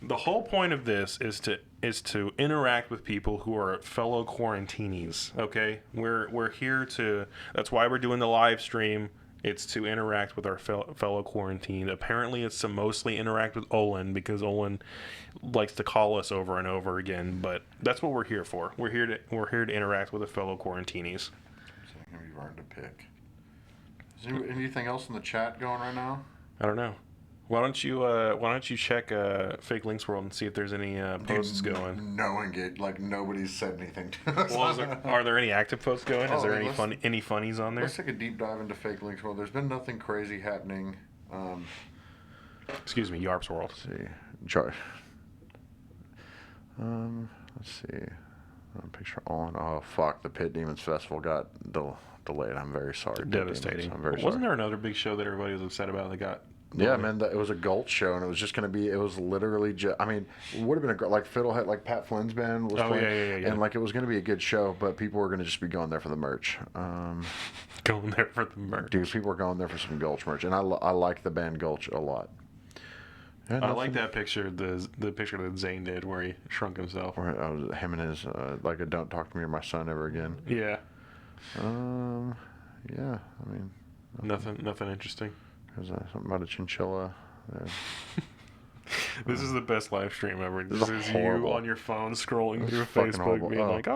the whole point of this is to interact with people who are fellow quarantinis. Okay, we're here to. That's why we're doing the live stream. It's to interact with our fellow quarantine. Apparently, it's to mostly interact with Olin because Olin likes to call us over and over again. But that's what we're here for. We're here to interact with the fellow quarantinis. You've earned a pic. Is there anything else in the chat going right now? I don't know. Why don't you check Fake Links World and see if there's any posts going? No one nobody's said anything to us. Well, are there any active posts going? Is Oh, there let's- any funnies on there? Let's take a deep dive into Fake Links World. There's been nothing crazy happening. Excuse me, Yarps World. Let's see. Char. Let's see. Picture on. Oh fuck! The Pit Demons Festival got delayed. I'm very sorry. Pit Demons. Devastating. I'm very Wasn't sorry. there another big show that everybody was upset about that got? Yeah, man, it was a Gulch show, and it was just going to be. It was literally just. I mean, it would have been like Fiddlehead, like Pat Flynn's band was playing, yeah. and like it was going to be a good show, but people were going to just be going there for the merch. Going there for the merch. Dude, people were going there for some Gulch merch, and I like the band Gulch a lot. Yeah, I like that picture, the picture that Zayn did where he shrunk himself. Where him and his like a "Don't talk to me or my son ever again." Yeah. Yeah, I mean, Nothing interesting. there's something about a chinchilla. This is the best live stream ever. This is you horrible. on your phone scrolling This through is fucking Facebook, horrible. being Oh. like,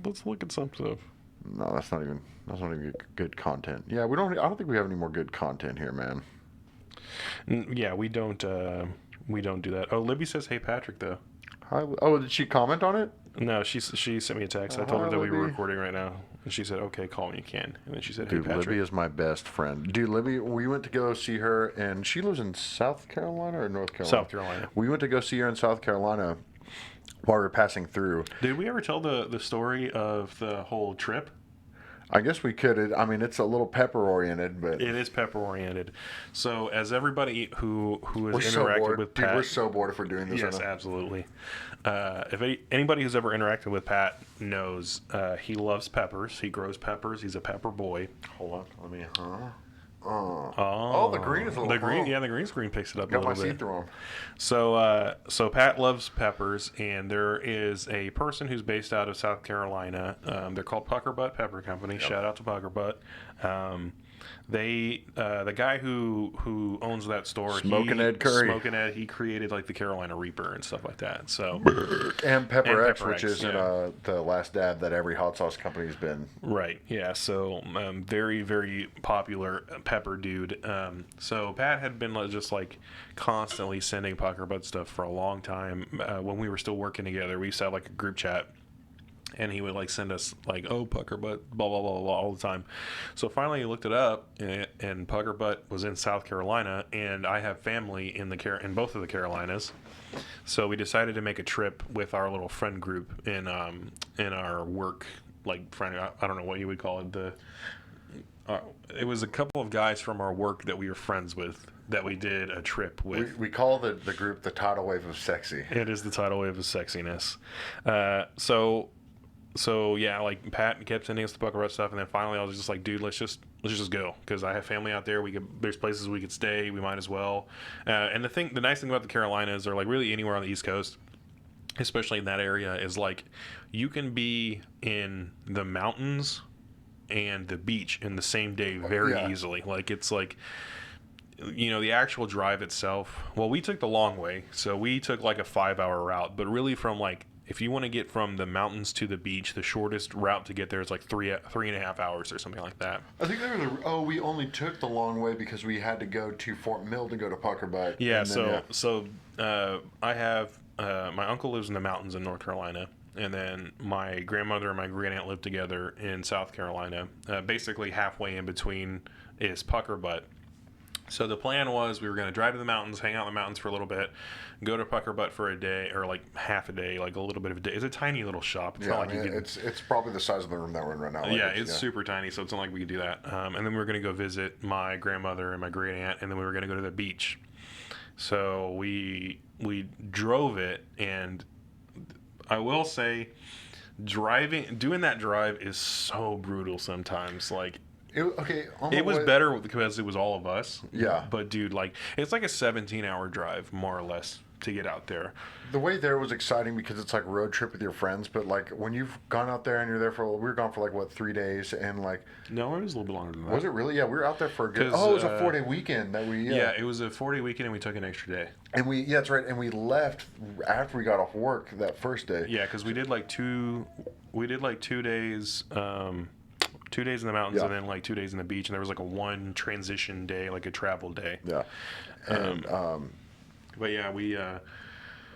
let's look at some stuff. No, that's not even good content. Yeah, I don't think we have any more good content here, man. Yeah, we don't do that. Oh, Libby says, "Hey Patrick," though. Hi, did she comment on it? No, she sent me a text. I told her Hi, that we were Libby. recording right now, and she said, "Okay, call when you can." And then she said, Dude, "Hey Patrick." Libby is my best friend. Dude, Libby, we went to go see her, and she lives in South Carolina or North Carolina? South Carolina. We went to go see her in South Carolina while we were passing through. Did we ever tell the story of the whole trip? I guess we could. I mean, it's a little pepper oriented, but It is pepper oriented. So, as everybody who we're has so interacted bored. with Dude, Pat, we're so bored if we're doing this. yes, right now. absolutely. If anybody who's ever interacted with Pat knows, he loves peppers. He grows peppers. He's a pepper boy. Hold on, let me. Oh, the green is a little. The green, yeah, the green screen picks it up Got a my little bit. see-through on. So Pat loves peppers, and there is a person who's based out of South Carolina. They're called Pucker Butt Pepper Company. Shout out to Pucker Butt. The guy who owns that store, Smokin' Ed Curry. Smokin' Ed, he created like the Carolina Reaper and stuff like that. So And Pepper And X, Pepper which X, is in yeah. the last dab that every hot sauce company's been. right, yeah. So very very popular pepper dude. So Pat had been just like constantly sending Pucker Butt stuff for a long time. When we were still working together, we used to have like a group chat. And he would like send us like, "Oh, Pucker Butt, blah blah blah blah," all the time. So finally, he looked it up, and Pucker Butt was in South Carolina, and I have family in both of the Carolinas. So we decided to make a trip with our little friend group in our work, like friend. I don't know what you would call it. It was a couple of guys from our work that we were friends with that we did a trip with. We call the group the tidal wave of sexy. It is the tidal wave of sexiness. So yeah, like Pat kept sending us the Pucker Butt stuff, and then finally I was just like, dude, let's just go, because I have family out there. There's places we could stay. We might as well. And the nice thing about the Carolinas, or like really anywhere on the East Coast, especially in that area, is like you can be in the mountains and the beach in the same day very Yeah. easily. Like it's like, you know, the actual drive itself. Well, we took the long way, so we took like a 5-hour route. But really, from like, if you want to get from the mountains to the beach, the shortest route to get there is like 3.5 hours or something like that. I think we only took the long way because we had to go to Fort Mill to go to Pucker Butt. Yeah. And then, So I have my uncle lives in the mountains in North Carolina. And then my grandmother and my great aunt live together in South Carolina. Basically, halfway in between is Pucker Butt. So the plan was we were going to drive to the mountains, hang out in the mountains for a little bit, go to Pucker Butt for a day, or like half a day, like a little bit of a day. It's a tiny little shop. It's Yeah, not I like mean, you can. it's probably the size of the room that we're in right now. Like, Yeah, it's super tiny, so it's not like we could do that. And then we were going to go visit my grandmother and my great aunt, and then we were going to go to the beach. So we drove it, and I will say, doing that drive is so brutal sometimes. Like, it was better because it was all of us. Yeah. But dude, like, it's like a 17-hour drive, more or less, to get out there. The way there was exciting because it's like road trip with your friends, but like when you've gone out there and you're there we were gone for like what, 3 days, and like No, it was a little bit longer than that. was it really? Yeah, we were out there for a good. 'Cause, Oh, it was a 4-day weekend that we. Yeah, it was a 4-day weekend, and we took an extra day. And that's right. And we left after we got off work that first day. Yeah, because we did like 2 days. 2 days in the mountains Yeah. and then like 2 days in the beach, and there was like a one transition day, like a travel day. Yeah. And But yeah, we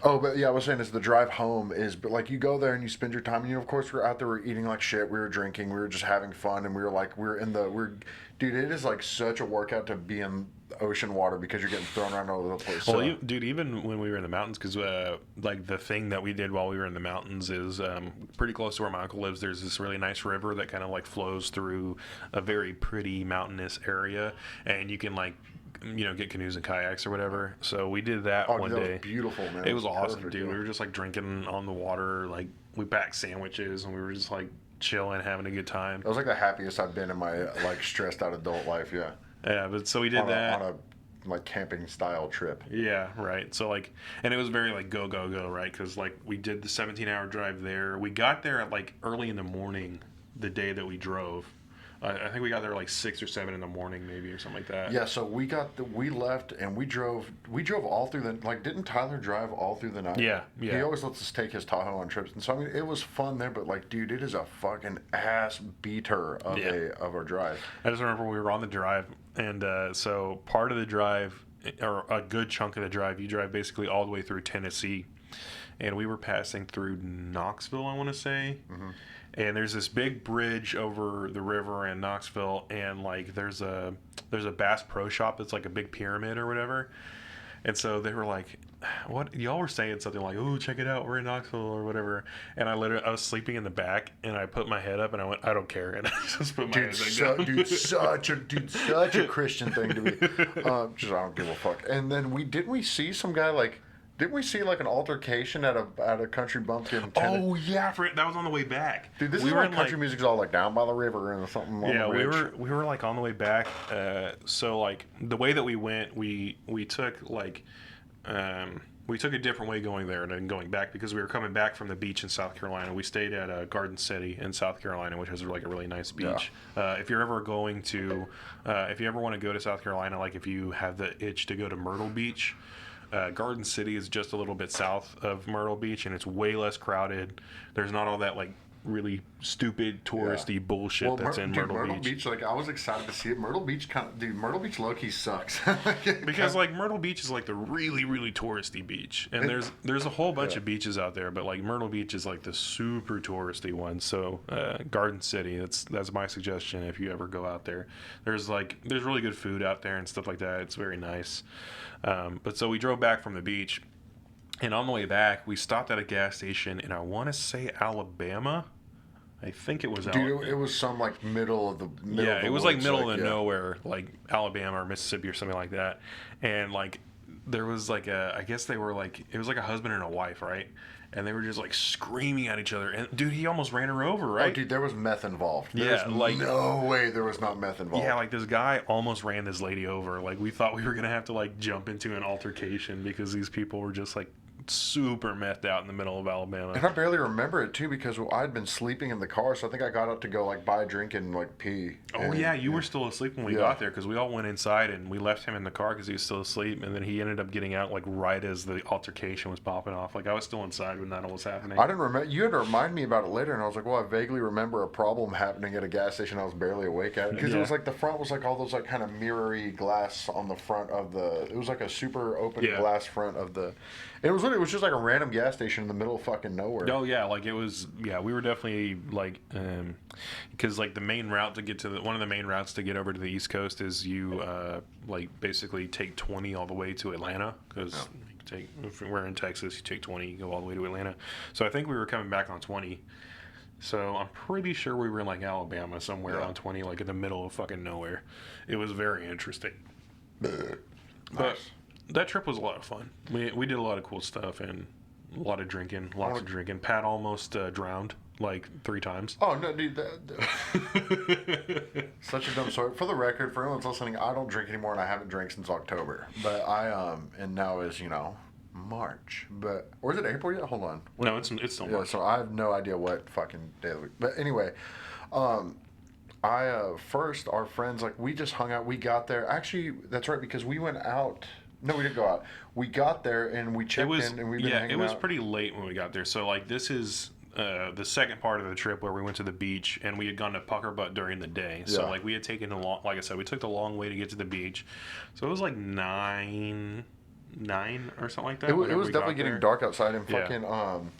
oh, but yeah, I was saying is the drive home is, but like you go there and you spend your time, and of course we're out there, we're eating like shit, we were drinking, we were just having fun, and we were like, dude, it is like such a workout to be in ocean water because you're getting thrown around all over the place. well, So, dude, even when we were in the mountains, because like the thing that we did while we were in the mountains is pretty close to where my uncle lives. There's this really nice river that kind of like flows through a very pretty mountainous area, and you can like get canoes and kayaks or whatever. So we did that oh, one dude, that day. was beautiful, man. It was awesome, perfect, dude. yeah. We were just like drinking on the water. Like we packed sandwiches and we were just like chilling, having a good time. That was like the happiest I've been in my like stressed out adult life. Yeah. Yeah, but so we did on that. on a like camping style trip. Yeah, right. So like, and it was very like go go go, right? Because like we did the 17-hour drive there. We got there at like early in the morning, the day that we drove. I think we got there like 6 or 7 in the morning, maybe, or something like that. Yeah, so we left and we drove all through the, like, didn't Tyler drive all through the night? Yeah. He always lets us take his Tahoe on trips, and so I mean it was fun there, but like, dude, it is a fucking ass beater of of our drive. I just remember we were on the drive, and so part of the drive, or a good chunk of the drive, you drive basically all the way through Tennessee, and we were passing through Knoxville, I want to say. Mm-hmm. And there's this big bridge over the river in Knoxville, and like there's a Bass Pro Shop that's like a big pyramid or whatever. And so they were like, "What?" Y'all were saying something like, "Oh, check it out, we're in Knoxville or whatever." And I was sleeping in the back, and I put my head up, and I went, "I don't care," and I just put my head down. Such a Christian thing to be. Just I don't give a fuck. And then didn't we see some guy like. Didn't we see like an altercation at a country bumpkin? Oh yeah, that was on the way back. Dude, this we is were when in, country music's all like down by the river and something. Yeah, on the ridge. we were like on the way back. So like the way that we went, we took like we took a different way going there than going back because we were coming back from the beach in South Carolina. We stayed at Garden City in South Carolina, which has like a really nice beach. Yeah. If you're ever going to, if you ever want to go to South Carolina, like if you have the itch to go to Myrtle Beach. Garden City is just a little bit south of Myrtle Beach, and it's way less crowded. There's not all that like really stupid touristy bullshit that's in Myrtle Beach. Like I was excited to see it. Myrtle Beach Myrtle Beach low-key sucks. Because like Myrtle Beach is like the really really touristy beach, and there's a whole bunch of beaches out there, but like Myrtle Beach is like the super touristy one. So Garden City, that's my suggestion if you ever go out there. There's really good food out there and stuff like that. It's very nice. But so we drove back from the beach. And on the way back, we stopped at a gas station in, I want to say, Alabama. I think it was Alabama. Dude, it was some like middle of the Yeah, it was like woods, middle of nowhere, like Alabama or Mississippi or something like that. And like there was like I guess they were like, it was like a husband and a wife, right? And they were just like screaming at each other. And dude, he almost ran her over, right? Oh, dude, there was meth involved. Yeah, like no way there was not meth involved. Yeah, like this guy almost ran this lady over. Like we thought we were gonna have to like jump into an altercation because these people were just like super methed out in the middle of Alabama. And I barely remember it too because I'd been sleeping in the car, so I think I got up to go like buy a drink and like pee. Oh yeah, you were still asleep when we got there because we all went inside and we left him in the car because he was still asleep, and then he ended up getting out like right as the altercation was popping off. Like I was still inside when that all was happening. I didn't remember. You had to remind me about it later, and I was like, well, I vaguely remember a problem happening at a gas station I was barely awake at because it was like the front was like all those like kind of mirrory glass on the front of the. It was like a super open glass front of the. It was just like a random gas station in the middle of fucking nowhere. Oh yeah, like it was. Yeah, we were definitely like, because like the main route to get to one of the main routes to get over to the East Coast is you like basically take 20 all the way to Atlanta because if we're in Texas, you take 20, you go all the way to Atlanta. So I think we were coming back on 20. So I'm pretty sure we were in like Alabama somewhere on 20, like in the middle of fucking nowhere. It was very interesting. But that trip was a lot of fun. We did a lot of cool stuff and a lot of drinking, lots of drinking. Pat almost drowned like 3 times. Oh no, dude! Such a dumb story. For the record, for anyone's listening, I don't drink anymore, and I haven't drank since October. But and now is March, or is it April yet? Hold on. No, it's still March. So I have no idea what fucking day of the week. But anyway, first our friends we just hung out. We got there. Actually, that's right because we went out. No, we didn't go out. We got there and we checked in and we've been hanging out. It was pretty late when we got there. So this is the second part of the trip where we went to the beach, and we had gone to Pucker Butt during the day. So Yeah. like we had taken a long, like I said, we took the long way to get to the beach. So it was like nine or something like that. It whenever was we definitely got getting there. dark outside, and Yeah. fucking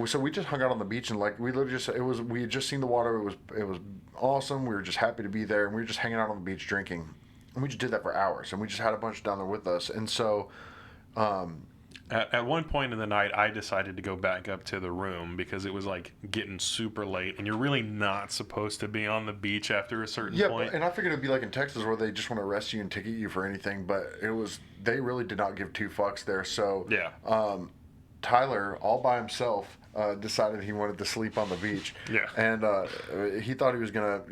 so we just hung out on the beach, and like we literally just we had just seen the water. It was awesome. We were just happy to be there, and we were just hanging out on the beach drinking, and we just did that for hours, and we just had a bunch down there with us, and so. At one point in the night, I decided to go back up to the room because it was like getting super late, and you're really not supposed to be on the beach after a certain Yeah, point. and I figured it'd be like in Texas where they just want to arrest you and ticket you for anything, but they really did not give two fucks there. So Yeah. Tyler, all by himself, decided he wanted to sleep on the beach. Yeah. And he thought he was gonna,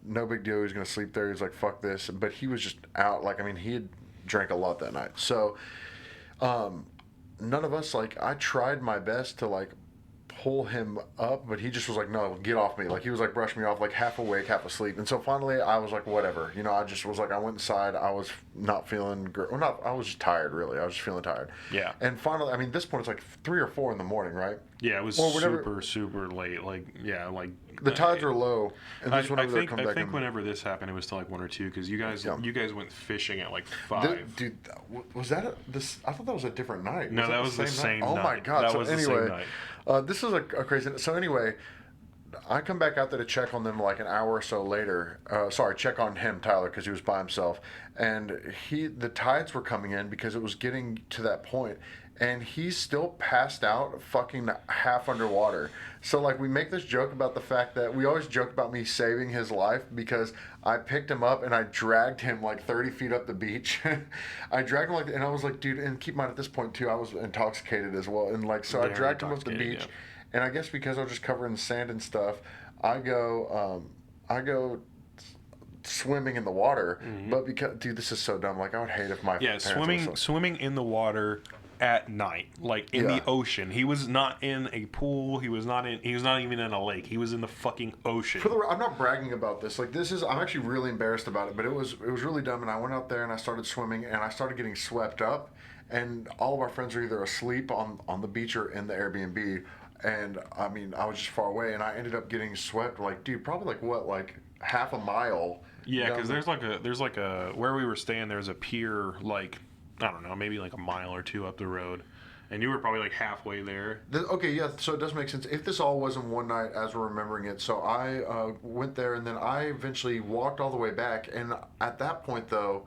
no big deal. He was gonna sleep there. He was like, "Fuck this!" But he was just out. Like, I mean, he had drank a lot that night. So, none of us, like, I tried my best to like pull him up, but he just was like, "No, get off me!" Like, he was like brushing me off, like half awake, half asleep. And so finally, I was like, "Whatever," I just was like, I went inside. I was not feeling great. Well, not. I was just tired, really. I was just feeling tired. Yeah. And finally, I mean, this point it's like 3 or 4 in the morning, right? Yeah, it was Or whatever- super late. Like, yeah, like The tides were low, and I this whenever they think come I back think in. whenever this happened, it was still like 1 or 2 because you guys went fishing at like 5. Dude, was that this? I thought that was a different night. No, it that was the same night? Oh my night. god! That So was the anyway, same night. this is a crazy. So anyway, I come back out there to check on them like an hour or so later. Check on him, Tyler, because he was by himself, and the tides were coming in because it was getting to that point, and he's still passed out, fucking half underwater. So like we make this joke about the fact that we always joke about me saving his life because I picked him up and I dragged him like 30 feet up the beach. I dragged him and I was like, dude, and keep in mind at this point too, I was intoxicated as well, and like so I Very dragged him up the intoxicated, beach. yeah. And I guess because I was just covered in sand and stuff, I go swimming in the water. But because, dude, this is so dumb. Like, I would hate if my Yeah, parents were swimming in the water at night, like in Yeah. the ocean. He was not in a pool. He was not even in a lake. He was in the fucking ocean. I'm not bragging about this. Like, I'm actually really embarrassed about it. But it was really dumb. And I went out there and I started swimming and I started getting swept up. And all of our friends are either asleep on the beach or in the Airbnb. And I mean, I was just far away, and I ended up getting swept. Like, dude, probably like half a mile. Yeah, because down there's like a where we were staying. There's a pier, like I don't know, maybe like a mile or 2 up the road, and you were probably like halfway there. Okay, yeah, so it does make sense. If this all wasn't one night as we're remembering it, so I went there, and then I eventually walked all the way back. And at that point, though,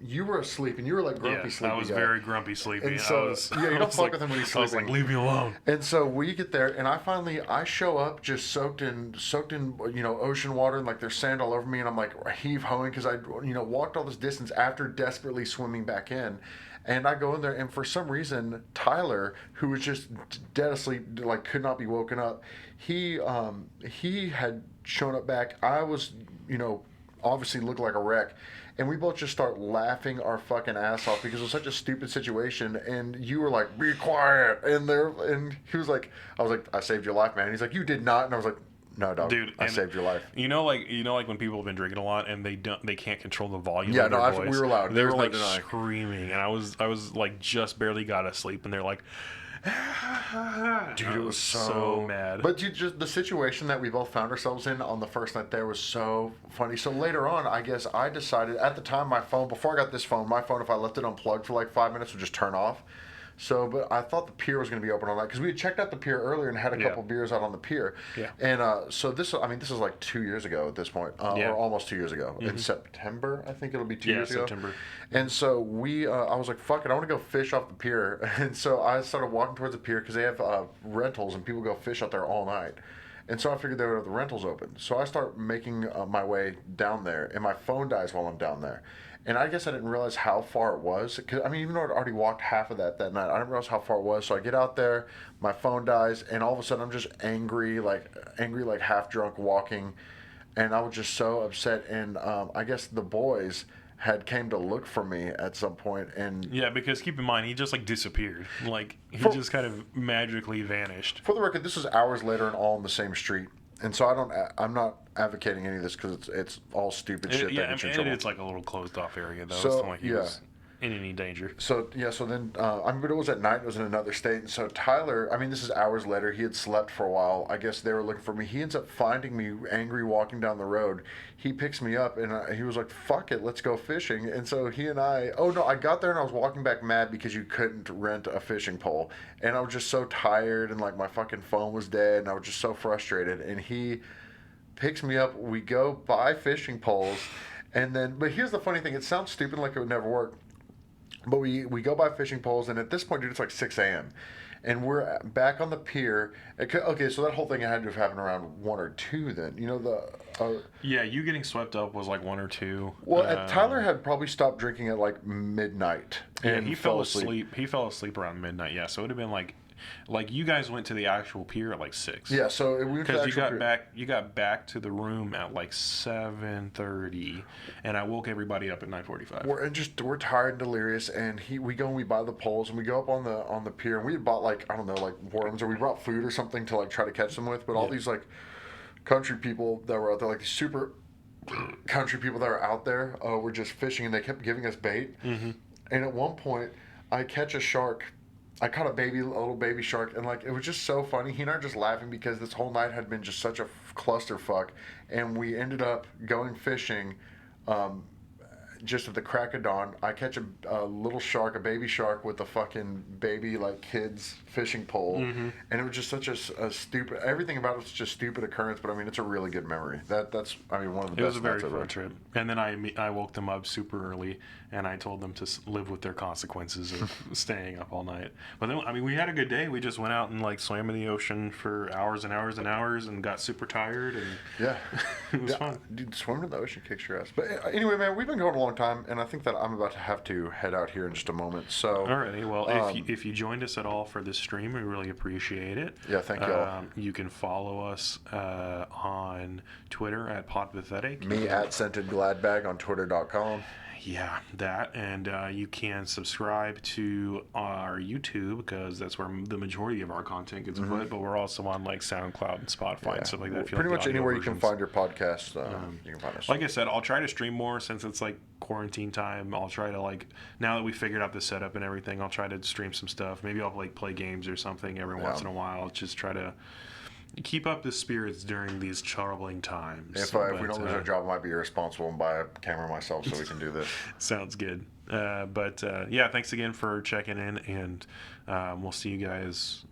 you were asleep, and you were like grumpy Yeah, sleepy I was guy. very grumpy sleepy. And so- I was, yeah, you don't I was fuck like, with him when he's I was like, sleeping. leave me alone. And so we get there, and I show up just soaked in ocean water, and like there's sand all over me, and I'm like heave hoeing because I walked all this distance after desperately swimming back in, and I go in there, and for some reason Tyler, who was just dead asleep, like could not be woken up, he had shown up back. I was obviously looked like a wreck. And we both just start laughing our fucking ass off because it was such a stupid situation. And you were like, "Be quiet!" And he was like, "I was like, I saved your life, man." And he's like, "You did not." And I was like, "No, dog, Dude, I and saved your life." like when people have been drinking a lot and they can't control the volume. Yeah, of no, their I- voice. we were loud. They There's were no like denying. screaming, and I was like just barely got asleep, and they're like, Dude, I it was so mad. But dude, just the situation that we both found ourselves in on the first night there was so funny. So later on, I guess I decided at the time before I got this phone, my phone, if I left it unplugged for like 5 minutes, would just turn off. So, but I thought the pier was going to be open all night because we had checked out the pier earlier and had a Yeah. couple beers out on the pier. Yeah. And so this is like 2 years ago at this point, Yeah. or almost 2 years ago. In September, I think it'll be 2 Yeah, years ago. September. And so I was like, fuck it, I want to go fish off the pier. And so I started walking towards the pier because they have rentals and people go fish out there all night. And so I figured they would have the rentals open. So I start making my way down there, and my phone dies while I'm down there. And I guess I didn't realize how far it was. Cause, I mean, even though I'd already walked half of that night, I didn't realize how far it was. So I get out there, my phone dies, and all of a sudden I'm just angry, like half drunk walking. And I was just so upset. And I guess the boys had came to look for me at some point, and Yeah, because keep in mind, he just like disappeared. Like he just kind of magically vanished. for the record, this was hours later and all on the same street. And so I'm not advocating any of this because it's all stupid shit. Yeah, that gets you in and trouble. it's like a little closed off area though. So, It's not like he yeah. was in any danger. So yeah, so then but it was at night. It was in another state, and so Tyler. I mean, this is hours later. He had slept for a while. I guess they were looking for me. He ends up finding me angry walking down the road. He picks me up, and he was like, "Fuck it, let's go fishing." And so he and I. Oh no, I got there and I was walking back mad because you couldn't rent a fishing pole, and I was just so tired, and like my fucking phone was dead, and I was just so frustrated. And he picks me up. We go buy fishing poles, and then. But here's the funny thing. It sounds stupid, like it would never work. But we go buy fishing poles, and at this point, dude, it's like 6 a.m. And we're back on the pier. Okay, so that whole thing had to have happened around 1 or 2 then. You know, Yeah, you getting swept up was like 1 or 2. Well, Tyler had probably stopped drinking at like midnight. Yeah, And he fell asleep. He fell asleep around midnight, yeah. So it would have been like you guys went to the actual pier at like 6. Yeah, so we went to the because actual pier. you got back to the room at like 7:30, and I woke everybody up at 9:45. We're tired and delirious, and we go and we buy the poles, and we go up on the pier, and we had bought like, I don't know, like worms, or we brought food or something to like try to catch them with. But all these like country people that were out there, like these super country people that were out there, were just fishing, and they kept giving us bait. Mm-hmm. And at one point, I catch a shark. I caught a little baby shark, and like it was just so funny. He and I are just laughing because this whole night had been just such a clusterfuck, and we ended up going fishing. Just at the crack of dawn, I catch a little shark, a baby shark, with a fucking baby like kids fishing pole, and it was just such a stupid. Everything about it was just a stupid occurrence, but I mean it's a really good memory. That's one of the best. It was a very nights fun ever. trip. And then I woke them up super early, and I told them to live with their consequences of staying up all night. But then, I mean, we had a good day. We just went out and like swam in the ocean for hours and hours and hours, and got super tired, and Yeah, it was fun. Dude, swimming in the ocean kicks your ass. But anyway, man, we've been going a long time, and I think that I'm about to have to head out here in just a moment. So, Alrighty, well, if you joined us at all for this stream, we really appreciate it. Yeah, thank y'all. You can follow us on Twitter at Podpathetic. me at Scented Gladbag on Twitter.com. Yeah, that, and you can subscribe to our YouTube because that's where the majority of our content gets put. But we're also on like SoundCloud and Spotify and stuff like that. If you Pretty like much the audio anywhere you can versions. find your podcast, you can find us. Like I said, I'll try to stream more since it's like quarantine time. I'll try to now that we figured out the setup and everything, I'll try to stream some stuff. Maybe I'll like play games or something every once in a while. Just try to keep up the spirits during these troubling times. If we don't lose our job, I might be irresponsible and buy a camera myself so we can do this. Sounds good. But yeah, thanks again for checking in, and we'll see you guys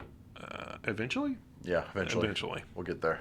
eventually. Yeah, eventually. Eventually. We'll get there.